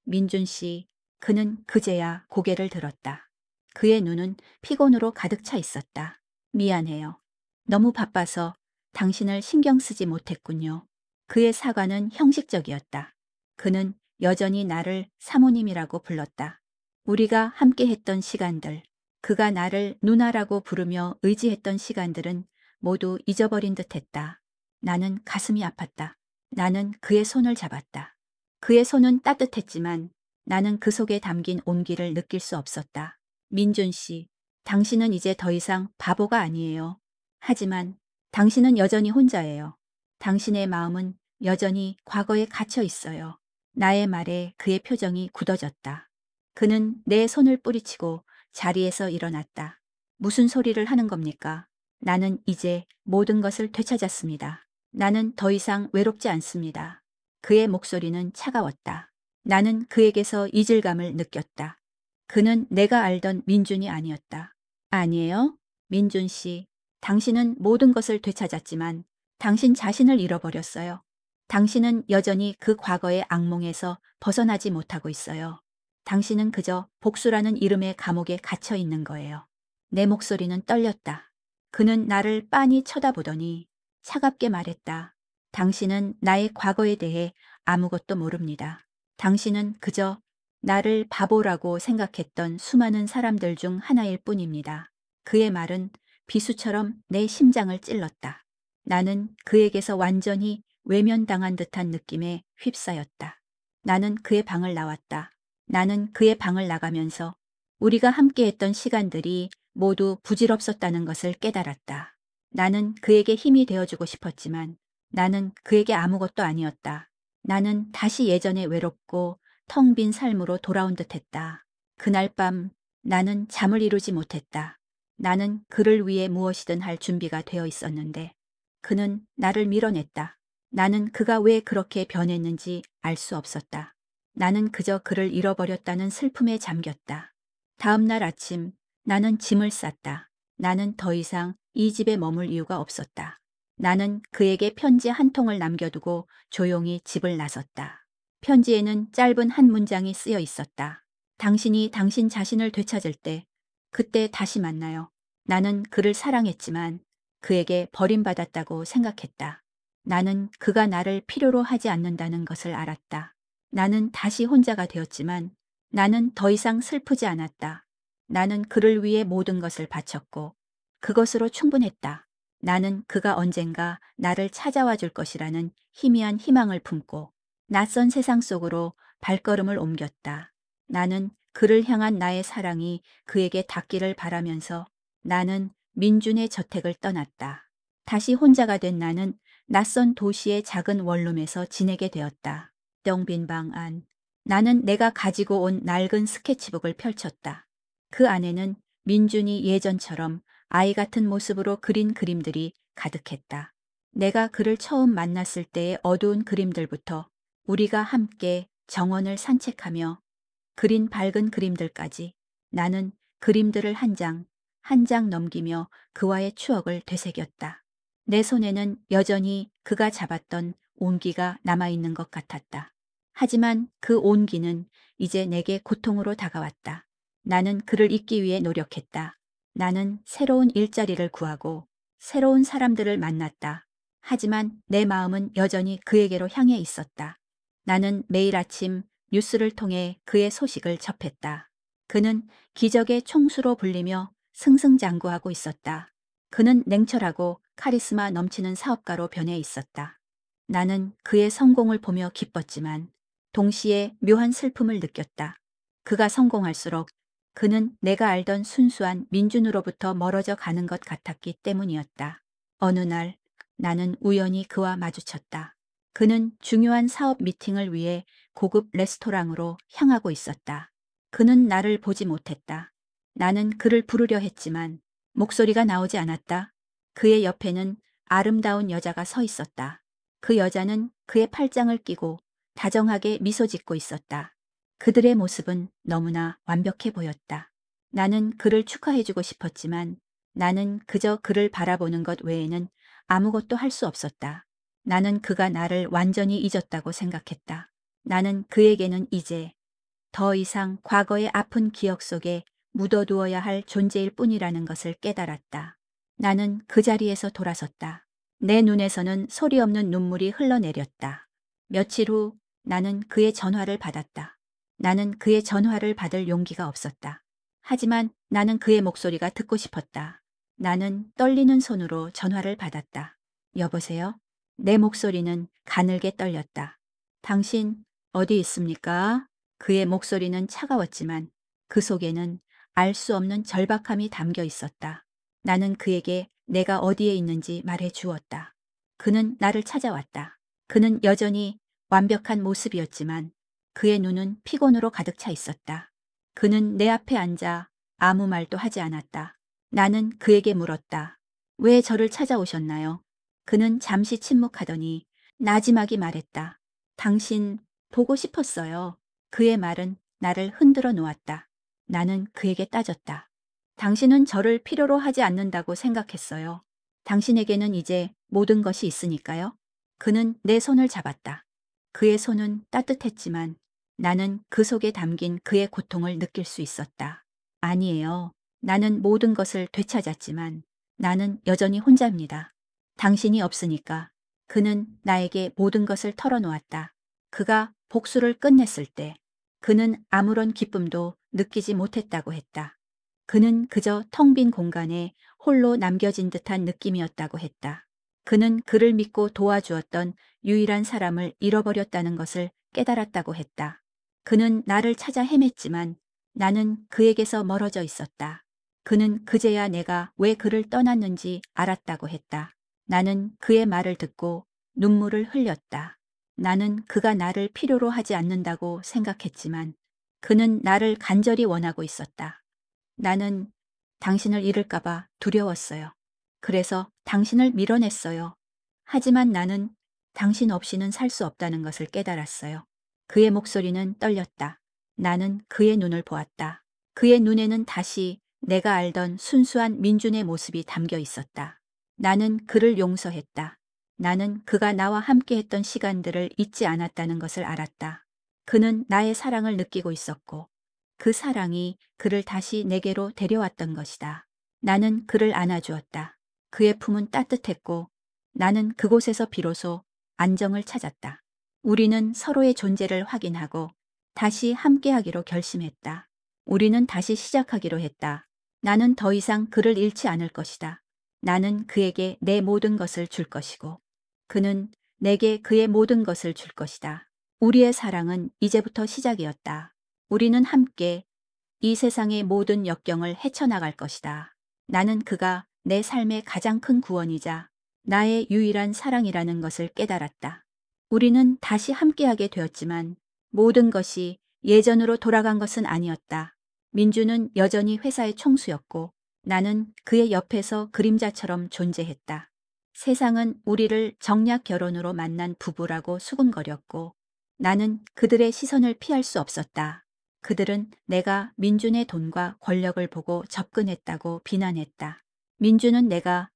민준 씨, 그는 그제야 고개를 들었다. 그의 눈은 피곤으로 가득 차 있었다. 미안해요. 너무 바빠서 당신을 신경 쓰지 못했군요. 그의 사과는 형식적이었다. 그는 여전히 나를 사모님이라고 불렀다. 우리가 함께 했던 시간들, 그가 나를 누나라고 부르며 의지했던 시간들은 모두 잊어버린 듯 했다. 나는 가슴이 아팠다. 나는 그의 손을 잡았다. 그의 손은 따뜻했지만 나는 그 속에 담긴 온기를 느낄 수 없었다. 민준 씨, 당신은 이제 더 이상 바보가 아니에요. 하지만 당신은 여전히 혼자예요. 당신의 마음은 여전히 과거에 갇혀 있어요. 나의 말에 그의 표정이 굳어졌다. 그는 내 손을 뿌리치고 자리에서 일어났다. 무슨 소리를 하는 겁니까? 나는 이제 모든 것을 되찾았습니다. 나는 더 이상 외롭지 않습니다. 그의 목소리는 차가웠다. 나는 그에게서 이질감을 느꼈다. 그는 내가 알던 민준이 아니었다. 아니에요? 민준 씨, 당신은 모든 것을 되찾았지만 당신 자신을 잃어버렸어요. 당신은 여전히 그 과거의 악몽에서 벗어나지 못하고 있어요. 당신은 그저 복수라는 이름의 감옥에 갇혀 있는 거예요. 내 목소리는 떨렸다. 그는 나를 빤히 쳐다보더니 차갑게 말했다. 당신은 나의 과거에 대해 아무것도 모릅니다. 당신은 그저 나를 바보라고 생각했던 수많은 사람들 중 하나일 뿐입니다. 그의 말은 비수처럼 내 심장을 찔렀다. 나는 그에게서 완전히 외면당한 듯한 느낌에 휩싸였다. 나는 그의 방을 나왔다. 나는 그의 방을 나가면서 우리가 함께했던 시간들이 모두 부질없었다는 것을 깨달았다. 나는 그에게 힘이 되어주고 싶었지만 나는 그에게 아무것도 아니었다. 나는 다시 예전의 외롭고 텅 빈 삶으로 돌아온 듯했다. 그날 밤 나는 잠을 이루지 못했다. 나는 그를 위해 무엇이든 할 준비가 되어 있었는데 그는 나를 밀어냈다. 나는 그가 왜 그렇게 변했는지 알 수 없었다. 나는 그저 그를 잃어버렸다는 슬픔에 잠겼다. 다음 날 아침 나는 짐을 쌌다. 나는 더 이상 이 집에 머물 이유가 없었다. 나는 그에게 편지 한 통을 남겨두고 조용히 집을 나섰다. 편지에는 짧은 한 문장이 쓰여 있었다. 당신이 당신 자신을 되찾을 때 그때 다시 만나요. 나는 그를 사랑했지만 그에게 버림받았다고 생각했다. 나는 그가 나를 필요로 하지 않는다는 것을 알았다. 나는 다시 혼자가 되었지만 나는 더 이상 슬프지 않았다. 나는 그를 위해 모든 것을 바쳤고 그것으로 충분했다. 나는 그가 언젠가 나를 찾아와 줄 것이라는 희미한 희망을 품고 낯선 세상 속으로 발걸음을 옮겼다. 나는 그를 향한 나의 사랑이 그에게 닿기를 바라면서 나는 민준의 저택을 떠났다. 다시 혼자가 된 나는 낯선 도시의 작은 원룸에서 지내게 되었다. 텅 빈 방 안, 나는 내가 가지고 온 낡은 스케치북을 펼쳤다. 그 안에는 민준이 예전처럼 아이 같은 모습으로 그린 그림들이 가득했다. 내가 그를 처음 만났을 때의 어두운 그림들부터 우리가 함께 정원을 산책하며 그린 밝은 그림들까지 나는 그림들을 한 장, 한 장 넘기며 그와의 추억을 되새겼다. 내 손에는 여전히 그가 잡았던 온기가 남아있는 것 같았다. 하지만 그 온기는 이제 내게 고통으로 다가왔다. 나는 그를 잊기 위해 노력했다. 나는 새로운 일자리를 구하고 새로운 사람들을 만났다. 하지만 내 마음은 여전히 그에게로 향해 있었다. 나는 매일 아침 뉴스를 통해 그의 소식을 접했다. 그는 기적의 총수로 불리며 승승장구하고 있었다. 그는 냉철하고 카리스마 넘치는 사업가로 변해 있었다. 나는 그의 성공을 보며 기뻤지만 동시에 묘한 슬픔을 느꼈다. 그가 성공할수록 그는 내가 알던 순수한 민준으로부터 멀어져 가는 것 같았기 때문이었다. 어느 날 나는 우연히 그와 마주쳤다. 그는 중요한 사업 미팅을 위해 고급 레스토랑으로 향하고 있었다. 그는 나를 보지 못했다. 나는 그를 부르려 했지만 목소리가 나오지 않았다. 그의 옆에는 아름다운 여자가 서 있었다. 그 여자는 그의 팔짱을 끼고 다정하게 미소 짓고 있었다. 그들의 모습은 너무나 완벽해 보였다. 나는 그를 축하해주고 싶었지만 나는 그저 그를 바라보는 것 외에는 아무것도 할 수 없었다. 나는 그가 나를 완전히 잊었다고 생각했다. 나는 그에게는 이제 더 이상 과거의 아픈 기억 속에 묻어두어야 할 존재일 뿐이라는 것을 깨달았다. 나는 그 자리에서 돌아섰다. 내 눈에서는 소리 없는 눈물이 흘러내렸다. 며칠 후 나는 그의 전화를 받았다. 나는 그의 전화를 받을 용기가 없었다. 하지만 나는 그의 목소리가 듣고 싶었다. 나는 떨리는 손으로 전화를 받았다. 여보세요? 내 목소리는 가늘게 떨렸다. 당신 어디 있습니까? 그의 목소리는 차가웠지만 그 속에는 알 수 없는 절박함이 담겨 있었다. 나는 그에게 내가 어디에 있는지 말해 주었다. 그는 나를 찾아왔다. 그는 여전히 완벽한 모습이었지만 그의 눈은 피곤으로 가득 차 있었다. 그는 내 앞에 앉아 아무 말도 하지 않았다. 나는 그에게 물었다. 왜 저를 찾아오셨나요? 그는 잠시 침묵하더니 나지막이 말했다. 당신 보고 싶었어요. 그의 말은 나를 흔들어 놓았다. 나는 그에게 따졌다. 당신은 저를 필요로 하지 않는다고 생각했어요. 당신에게는 이제 모든 것이 있으니까요. 그는 내 손을 잡았다. 그의 손은 따뜻했지만 나는 그 속에 담긴 그의 고통을 느낄 수 있었다. 아니에요. 나는 모든 것을 되찾았지만 나는 여전히 혼자입니다. 당신이 없으니까. 그는 나에게 모든 것을 털어놓았다. 그가 복수를 끝냈을 때 그는 아무런 기쁨도 느끼지 못했다고 했다. 그는 그저 텅 빈 공간에 홀로 남겨진 듯한 느낌이었다고 했다. 그는 그를 믿고 도와주었던 유일한 사람을 잃어버렸다는 것을 깨달았다고 했다. 그는 나를 찾아 헤맸지만 나는 그에게서 멀어져 있었다. 그는 그제야 내가 왜 그를 떠났는지 알았다고 했다. 나는 그의 말을 듣고 눈물을 흘렸다. 나는 그가 나를 필요로 하지 않는다고 생각했지만 그는 나를 간절히 원하고 있었다. 나는 당신을 잃을까봐 두려웠어요. 그래서 당신을 밀어냈어요. 하지만 나는 당신 없이는 살 수 없다는 것을 깨달았어요. 그의 목소리는 떨렸다. 나는 그의 눈을 보았다. 그의 눈에는 다시 내가 알던 순수한 민준의 모습이 담겨 있었다. 나는 그를 용서했다. 나는 그가 나와 함께했던 시간들을 잊지 않았다는 것을 알았다. 그는 나의 사랑을 느끼고 있었고 그 사랑이 그를 다시 내게로 데려왔던 것이다. 나는 그를 안아주었다. 그의 품은 따뜻했고 나는 그곳에서 비로소 안정을 찾았다. 우리는 서로의 존재를 확인하고 다시 함께하기로 결심했다. 우리는 다시 시작하기로 했다. 나는 더 이상 그를 잃지 않을 것이다. 나는 그에게 내 모든 것을 줄 것이고 그는 내게 그의 모든 것을 줄 것이다. 우리의 사랑은 이제부터 시작이었다. 우리는 함께 이 세상의 모든 역경을 헤쳐나갈 것이다. 나는 그가 내 삶의 가장 큰 구원이자 나의 유일한 사랑이라는 것을 깨달았다. 우리는 다시 함께하게 되었지만 모든 것이 예전으로 돌아간 것은 아니었다. 민주는 여전히 회사의 총수였고 나는 그의 옆에서 그림자처럼 존재했다. 세상은 우리를 정략 결혼으로 만난 부부라고 수군거렸고 나는 그들의 시선을 피할 수 없었다. 그들은 내가 민준의 돈과 권력을 보고 접근했다고 비난했다. 민준은 내가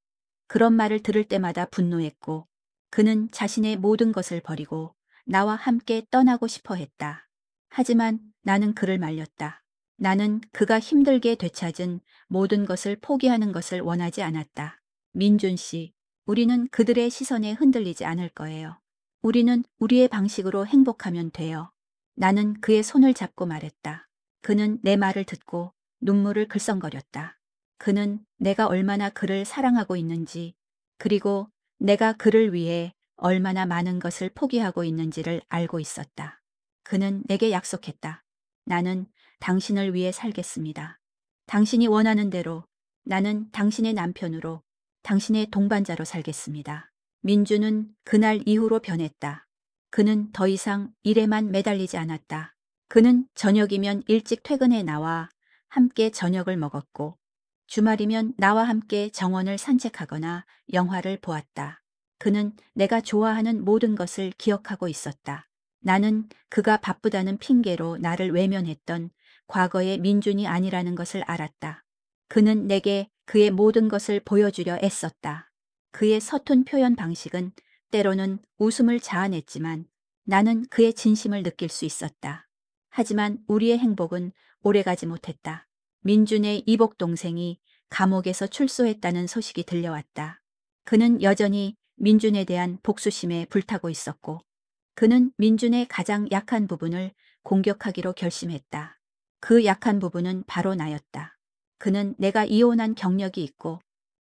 그런 말을 들을 때마다 분노했고 그는 자신의 모든 것을 버리고 나와 함께 떠나고 싶어 했다. 하지만 나는 그를 말렸다. 나는 그가 힘들게 되찾은 모든 것을 포기하는 것을 원하지 않았다. 민준 씨, 우리는 그들의 시선에 흔들리지 않을 거예요. 우리는 우리의 방식으로 행복하면 돼요. 나는 그의 손을 잡고 말했다. 그는 내 말을 듣고 눈물을 글썽거렸다. 그는 내가 얼마나 그를 사랑하고 있는지, 그리고 내가 그를 위해 얼마나 많은 것을 포기하고 있는지를 알고 있었다. 그는 내게 약속했다. 나는 당신을 위해 살겠습니다. 당신이 원하는 대로 나는 당신의 남편으로, 당신의 동반자로 살겠습니다. 민주는 그날 이후로 변했다. 그는 더 이상 일에만 매달리지 않았다. 그는 저녁이면 일찍 퇴근해 나와 함께 저녁을 먹었고 주말이면 나와 함께 정원을 산책하거나 영화를 보았다. 그는 내가 좋아하는 모든 것을 기억하고 있었다. 나는 그가 바쁘다는 핑계로 나를 외면했던 과거의 민준이 아니라는 것을 알았다. 그는 내게 그의 모든 것을 보여주려 애썼다. 그의 서툰 표현 방식은 때로는 웃음을 자아냈지만 나는 그의 진심을 느낄 수 있었다. 하지만 우리의 행복은 오래가지 못했다. 민준의 이복 동생이 감옥에서 출소했다는 소식이 들려왔다. 그는 여전히 민준에 대한 복수심에 불타고 있었고 그는 민준의 가장 약한 부분을 공격하기로 결심했다. 그 약한 부분은 바로 나였다. 그는 내가 이혼한 경력이 있고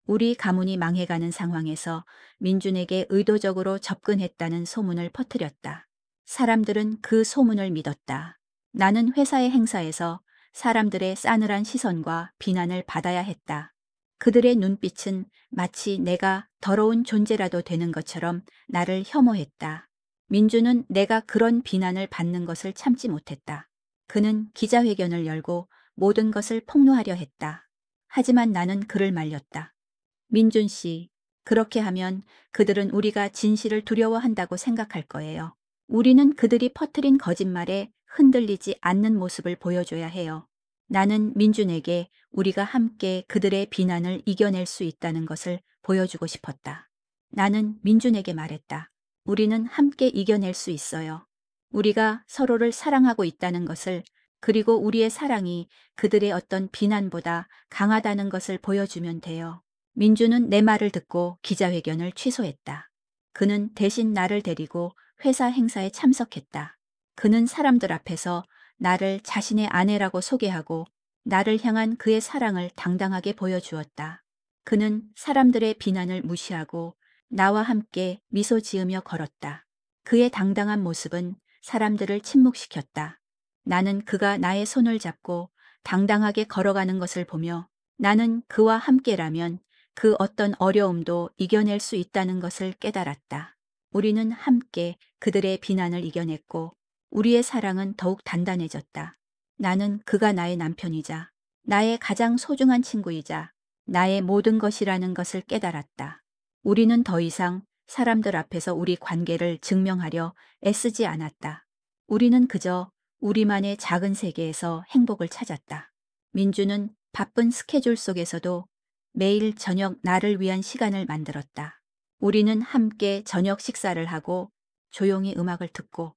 우리 가문이 망해가는 상황에서 민준에게 의도적으로 접근했다는 소문을 퍼뜨렸다. 사람들은 그 소문을 믿었다. 나는 회사의 행사에서 사람들의 싸늘한 시선과 비난을 받아야 했다. 그들의 눈빛은 마치 내가 더러운 존재라도 되는 것처럼 나를 혐오했다. 민주는 내가 그런 비난을 받는 것을 참지 못했다. 그는 기자회견을 열고 모든 것을 폭로하려 했다. 하지만 나는 그를 말렸다. 민준 씨, 그렇게 하면 그들은 우리가 진실을 두려워한다고 생각할 거예요. 우리는 그들이 퍼뜨린 거짓말에 흔들리지 않는 모습을 보여줘야 해요. 나는 민준에게 우리가 함께 그들의 비난을 이겨낼 수 있다는 것을 보여주고 싶었다. 나는 민준에게 말했다. 우리는 함께 이겨낼 수 있어요. 우리가 서로를 사랑하고 있다는 것을 그리고 우리의 사랑이 그들의 어떤 비난보다 강하다는 것을 보여주면 돼요. 민주는 내 말을 듣고 기자회견을 취소했다. 그는 대신 나를 데리고 회사 행사에 참석했다. 그는 사람들 앞에서 나를 자신의 아내라고 소개하고 나를 향한 그의 사랑을 당당하게 보여주었다. 그는 사람들의 비난을 무시하고 나와 함께 미소 지으며 걸었다. 그의 당당한 모습은 사람들을 침묵시켰다. 나는 그가 나의 손을 잡고 당당하게 걸어가는 것을 보며 나는 그와 함께라면 그 어떤 어려움도 이겨낼 수 있다는 것을 깨달았다. 우리는 함께 그들의 비난을 이겨냈고 우리의 사랑은 더욱 단단해졌다. 나는 그가 나의 남편이자 나의 가장 소중한 친구이자 나의 모든 것이라는 것을 깨달았다. 우리는 더 이상 사람들 앞에서 우리 관계를 증명하려 애쓰지 않았다. 우리는 그저 우리만의 작은 세계에서 행복을 찾았다. 민주는 바쁜 스케줄 속에서도 매일 저녁 나를 위한 시간을 만들었다. 우리는 함께 저녁 식사를 하고 조용히 음악을 듣고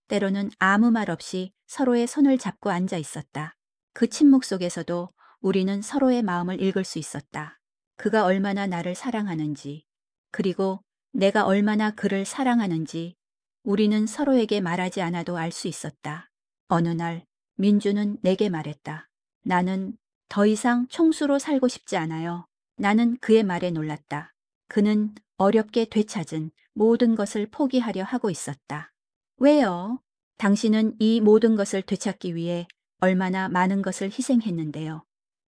때로는 아무 말 없이 서로의 손을 잡고 앉아 있었다. 그 침묵 속에서도 우리는 서로의 마음을 읽을 수 있었다. 그가 얼마나 나를 사랑하는지, 그리고 내가 얼마나 그를 사랑하는지 우리는 서로에게 말하지 않아도 알 수 있었다. 어느 날 민주는 내게 말했다. 나는 더 이상 총수로 살고 싶지 않아요. 나는 그의 말에 놀랐다. 그는 어렵게 되찾은 모든 것을 포기하려 하고 있었다. 왜요? 당신은 이 모든 것을 되찾기 위해 얼마나 많은 것을 희생했는데요.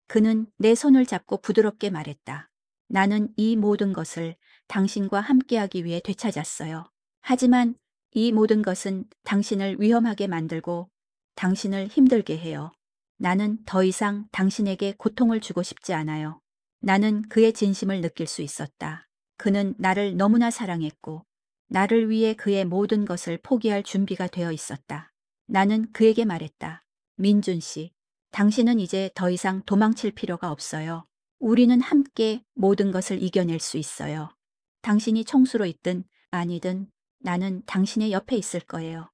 그는 내 손을 잡고 부드럽게 말했다. 나는 이 모든 것을 당신과 함께하기 위해 되찾았어요. 하지만 이 모든 것은 당신을 위험하게 만들고 당신을 힘들게 해요. 나는 더 이상 당신에게 고통을 주고 싶지 않아요. 나는 그의 진심을 느낄 수 있었다. 그는 나를 너무나 사랑했고 나를 위해 그의 모든 것을 포기할 준비가 되어 있었다. 나는 그에게 말했다. 민준 씨, 당신은 이제 더 이상 도망칠 필요가 없어요. 우리는 함께 모든 것을 이겨낼 수 있어요. 당신이 총수로 있든 아니든 나는 당신의 옆에 있을 거예요.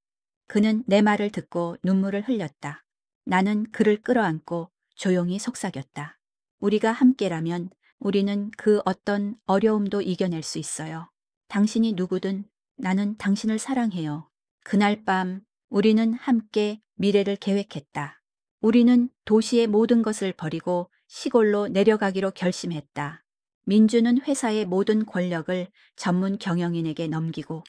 그는 내 말을 듣고 눈물을 흘렸다. 나는 그를 끌어안고 조용히 속삭였다. 우리가 함께라면 우리는 그 어떤 어려움도 이겨낼 수 있어요. 당신이 누구든 나는 당신을 사랑해요. 그날 밤 우리는 함께 미래를 계획했다. 우리는 도시의 모든 것을 버리고 시골로 내려가기로 결심했다. 민주는 회사의 모든 권력을 전문 경영인에게 넘기고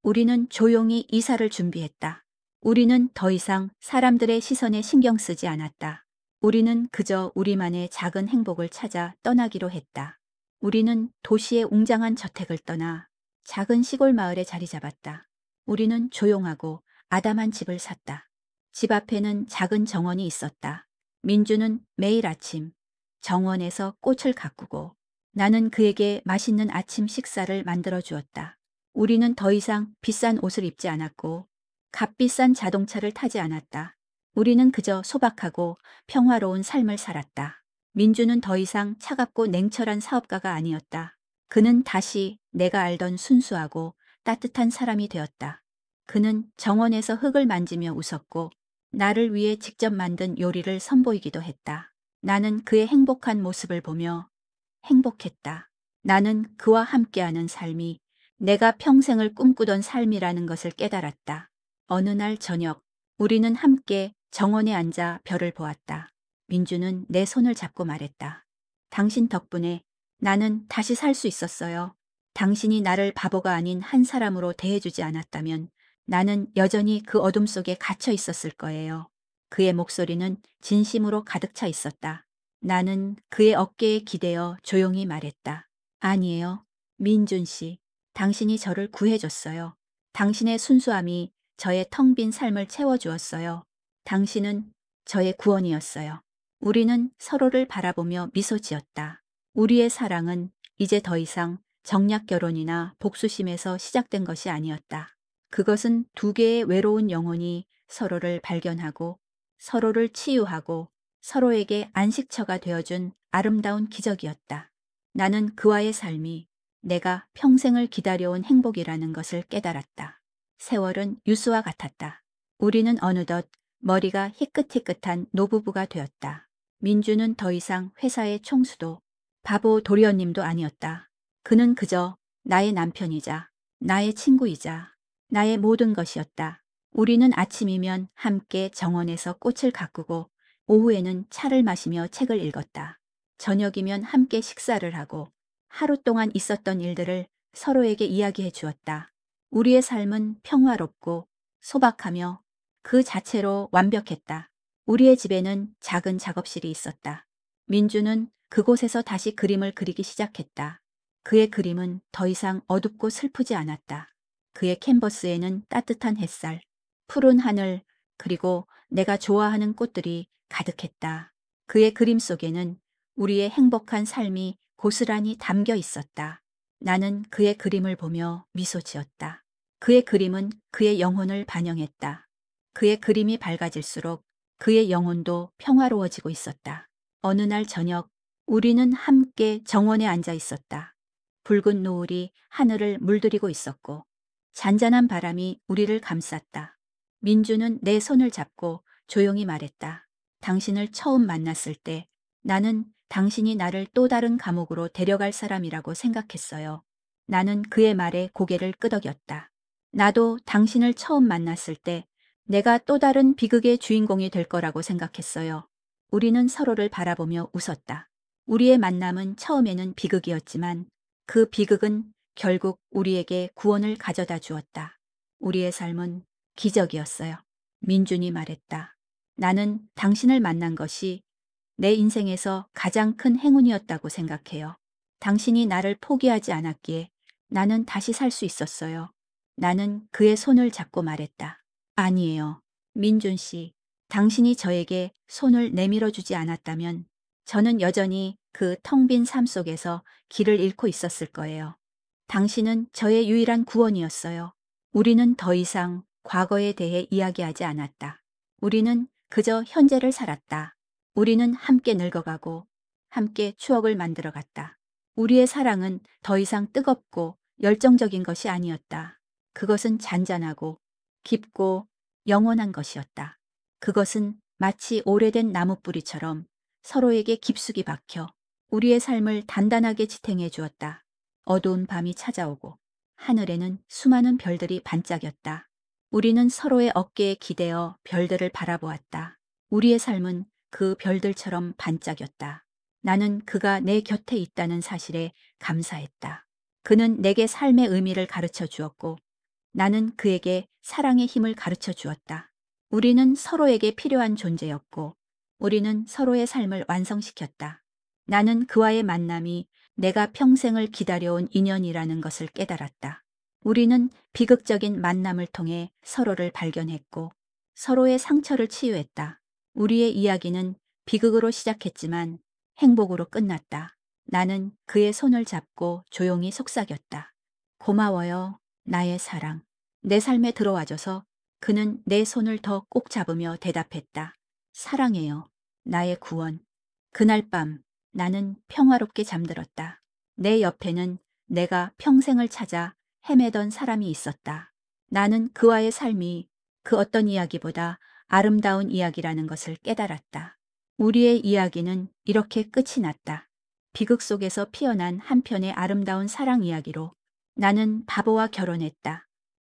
우리는 조용히 이사를 준비했다. 우리는 더 이상 사람들의 시선에 신경 쓰지 않았다. 우리는 그저 우리만의 작은 행복을 찾아 떠나기로 했다. 우리는 도시의 웅장한 저택을 떠나 작은 시골 마을에 자리 잡았다. 우리는 조용하고 아담한 집을 샀다. 집 앞에는 작은 정원이 있었다. 민주는 매일 아침 정원에서 꽃을 가꾸고 나는 그에게 맛있는 아침 식사를 만들어 주었다. 우리는 더 이상 비싼 옷을 입지 않았고 값비싼 자동차를 타지 않았다. 우리는 그저 소박하고 평화로운 삶을 살았다. 민주는 더 이상 차갑고 냉철한 사업가가 아니었다. 그는 다시 내가 알던 순수하고 따뜻한 사람이 되었다. 그는 정원에서 흙을 만지며 웃었고 나를 위해 직접 만든 요리를 선보이기도 했다. 나는 그의 행복한 모습을 보며 행복했다. 나는 그와 함께하는 삶이 내가 평생을 꿈꾸던 삶이라는 것을 깨달았다. 어느 날 저녁, 우리는 함께 정원에 앉아 별을 보았다. 민주는 내 손을 잡고 말했다. 당신 덕분에 나는 다시 살 수 있었어요. 당신이 나를 바보가 아닌 한 사람으로 대해주지 않았다면 나는 여전히 그 어둠 속에 갇혀 있었을 거예요. 그의 목소리는 진심으로 가득 차 있었다. 나는 그의 어깨에 기대어 조용히 말했다. 아니에요. 민준 씨, 당신이 저를 구해줬어요. 당신의 순수함이 저의 텅 빈 삶을 채워주었어요. 당신은 저의 구원이었어요. 우리는 서로를 바라보며 미소 지었다. 우리의 사랑은 이제 더 이상 정략 결혼이나 복수심에서 시작된 것이 아니었다. 그것은 두 개의 외로운 영혼이 서로를 발견하고 서로를 치유하고 서로에게 안식처가 되어준 아름다운 기적이었다. 나는 그와의 삶이 내가 평생을 기다려온 행복이라는 것을 깨달았다. 세월은 유수와 같았다. 우리는 어느덧 머리가 희끗희끗한 노부부가 되었다. 민주는 더 이상 회사의 총수도 바보 도리어님도 아니었다. 그는 그저 나의 남편이자 나의 친구이자 나의 모든 것이었다. 우리는 아침이면 함께 정원에서 꽃을 가꾸고 오후에는 차를 마시며 책을 읽었다. 저녁이면 함께 식사를 하고 하루 동안 있었던 일들을 서로에게 이야기해 주었다. 우리의 삶은 평화롭고 소박하며 그 자체로 완벽했다. 우리의 집에는 작은 작업실이 있었다. 민주는 그곳에서 다시 그림을 그리기 시작했다. 그의 그림은 더 이상 어둡고 슬프지 않았다. 그의 캔버스에는 따뜻한 햇살, 푸른 하늘, 그리고 내가 좋아하는 꽃들이 가득했다. 그의 그림 속에는 우리의 행복한 삶이 고스란히 담겨 있었다. 나는 그의 그림을 보며 미소 지었다. 그의 그림은 그의 영혼을 반영했다. 그의 그림이 밝아질수록 그의 영혼도 평화로워지고 있었다. 어느 날 저녁, 우리는 함께 정원에 앉아 있었다. 붉은 노을이 하늘을 물들이고 있었고 잔잔한 바람이 우리를 감쌌다. 민주는 내 손을 잡고 조용히 말했다. 당신을 처음 만났을 때 나는 당신이 나를 또 다른 감옥으로 데려갈 사람이라고 생각했어요. 나는 그의 말에 고개를 끄덕였다. 나도 당신을 처음 만났을 때 내가 또 다른 비극의 주인공이 될 거라고 생각했어요. 우리는 서로를 바라보며 웃었다. 우리의 만남은 처음에는 비극이었지만 그 비극은 결국 우리에게 구원을 가져다 주었다. 우리의 삶은 기적이었어요. 민준이 말했다. 나는 당신을 만난 것이 내 인생에서 가장 큰 행운이었다고 생각해요. 당신이 나를 포기하지 않았기에 나는 다시 살 수 있었어요. 나는 그의 손을 잡고 말했다. 아니에요. 민준 씨, 당신이 저에게 손을 내밀어 주지 않았다면 저는 여전히 그 텅 빈 삶 속에서 길을 잃고 있었을 거예요. 당신은 저의 유일한 구원이었어요. 우리는 더 이상 과거에 대해 이야기하지 않았다. 우리는 그저 현재를 살았다. 우리는 함께 늙어가고 함께 추억을 만들어갔다. 우리의 사랑은 더 이상 뜨겁고 열정적인 것이 아니었다. 그것은 잔잔하고 깊고 영원한 것이었다. 그것은 마치 오래된 나뭇뿌리처럼 서로에게 깊숙이 박혀 우리의 삶을 단단하게 지탱해 주었다. 어두운 밤이 찾아오고 하늘에는 수많은 별들이 반짝였다. 우리는 서로의 어깨에 기대어 별들을 바라보았다. 우리의 삶은 그 별들처럼 반짝였다. 나는 그가 내 곁에 있다는 사실에 감사했다. 그는 내게 삶의 의미를 가르쳐 주었고 나는 그에게 사랑의 힘을 가르쳐 주었다. 우리는 서로에게 필요한 존재였고 우리는 서로의 삶을 완성시켰다. 나는 그와의 만남이 내가 평생을 기다려온 인연이라는 것을 깨달았다. 우리는 비극적인 만남을 통해 서로를 발견했고 서로의 상처를 치유했다. 우리의 이야기는 비극으로 시작했지만 행복으로 끝났다. 나는 그의 손을 잡고 조용히 속삭였다. 고마워요, 나의 사랑. 내 삶에 들어와줘서 그는 내 손을 더 꼭 잡으며 대답했다. 사랑해요, 나의 구원. 그날 밤 나는 평화롭게 잠들었다. 내 옆에는 내가 평생을 찾아 헤매던 사람이 있었다. 나는 그와의 삶이 그 어떤 이야기보다 아름다운 이야기라는 것을 깨달았다. 우리의 이야기는 이렇게 끝이 났다. 비극 속에서 피어난 한 편의 아름다운 사랑 이야기로 나는 바보와 결혼했다.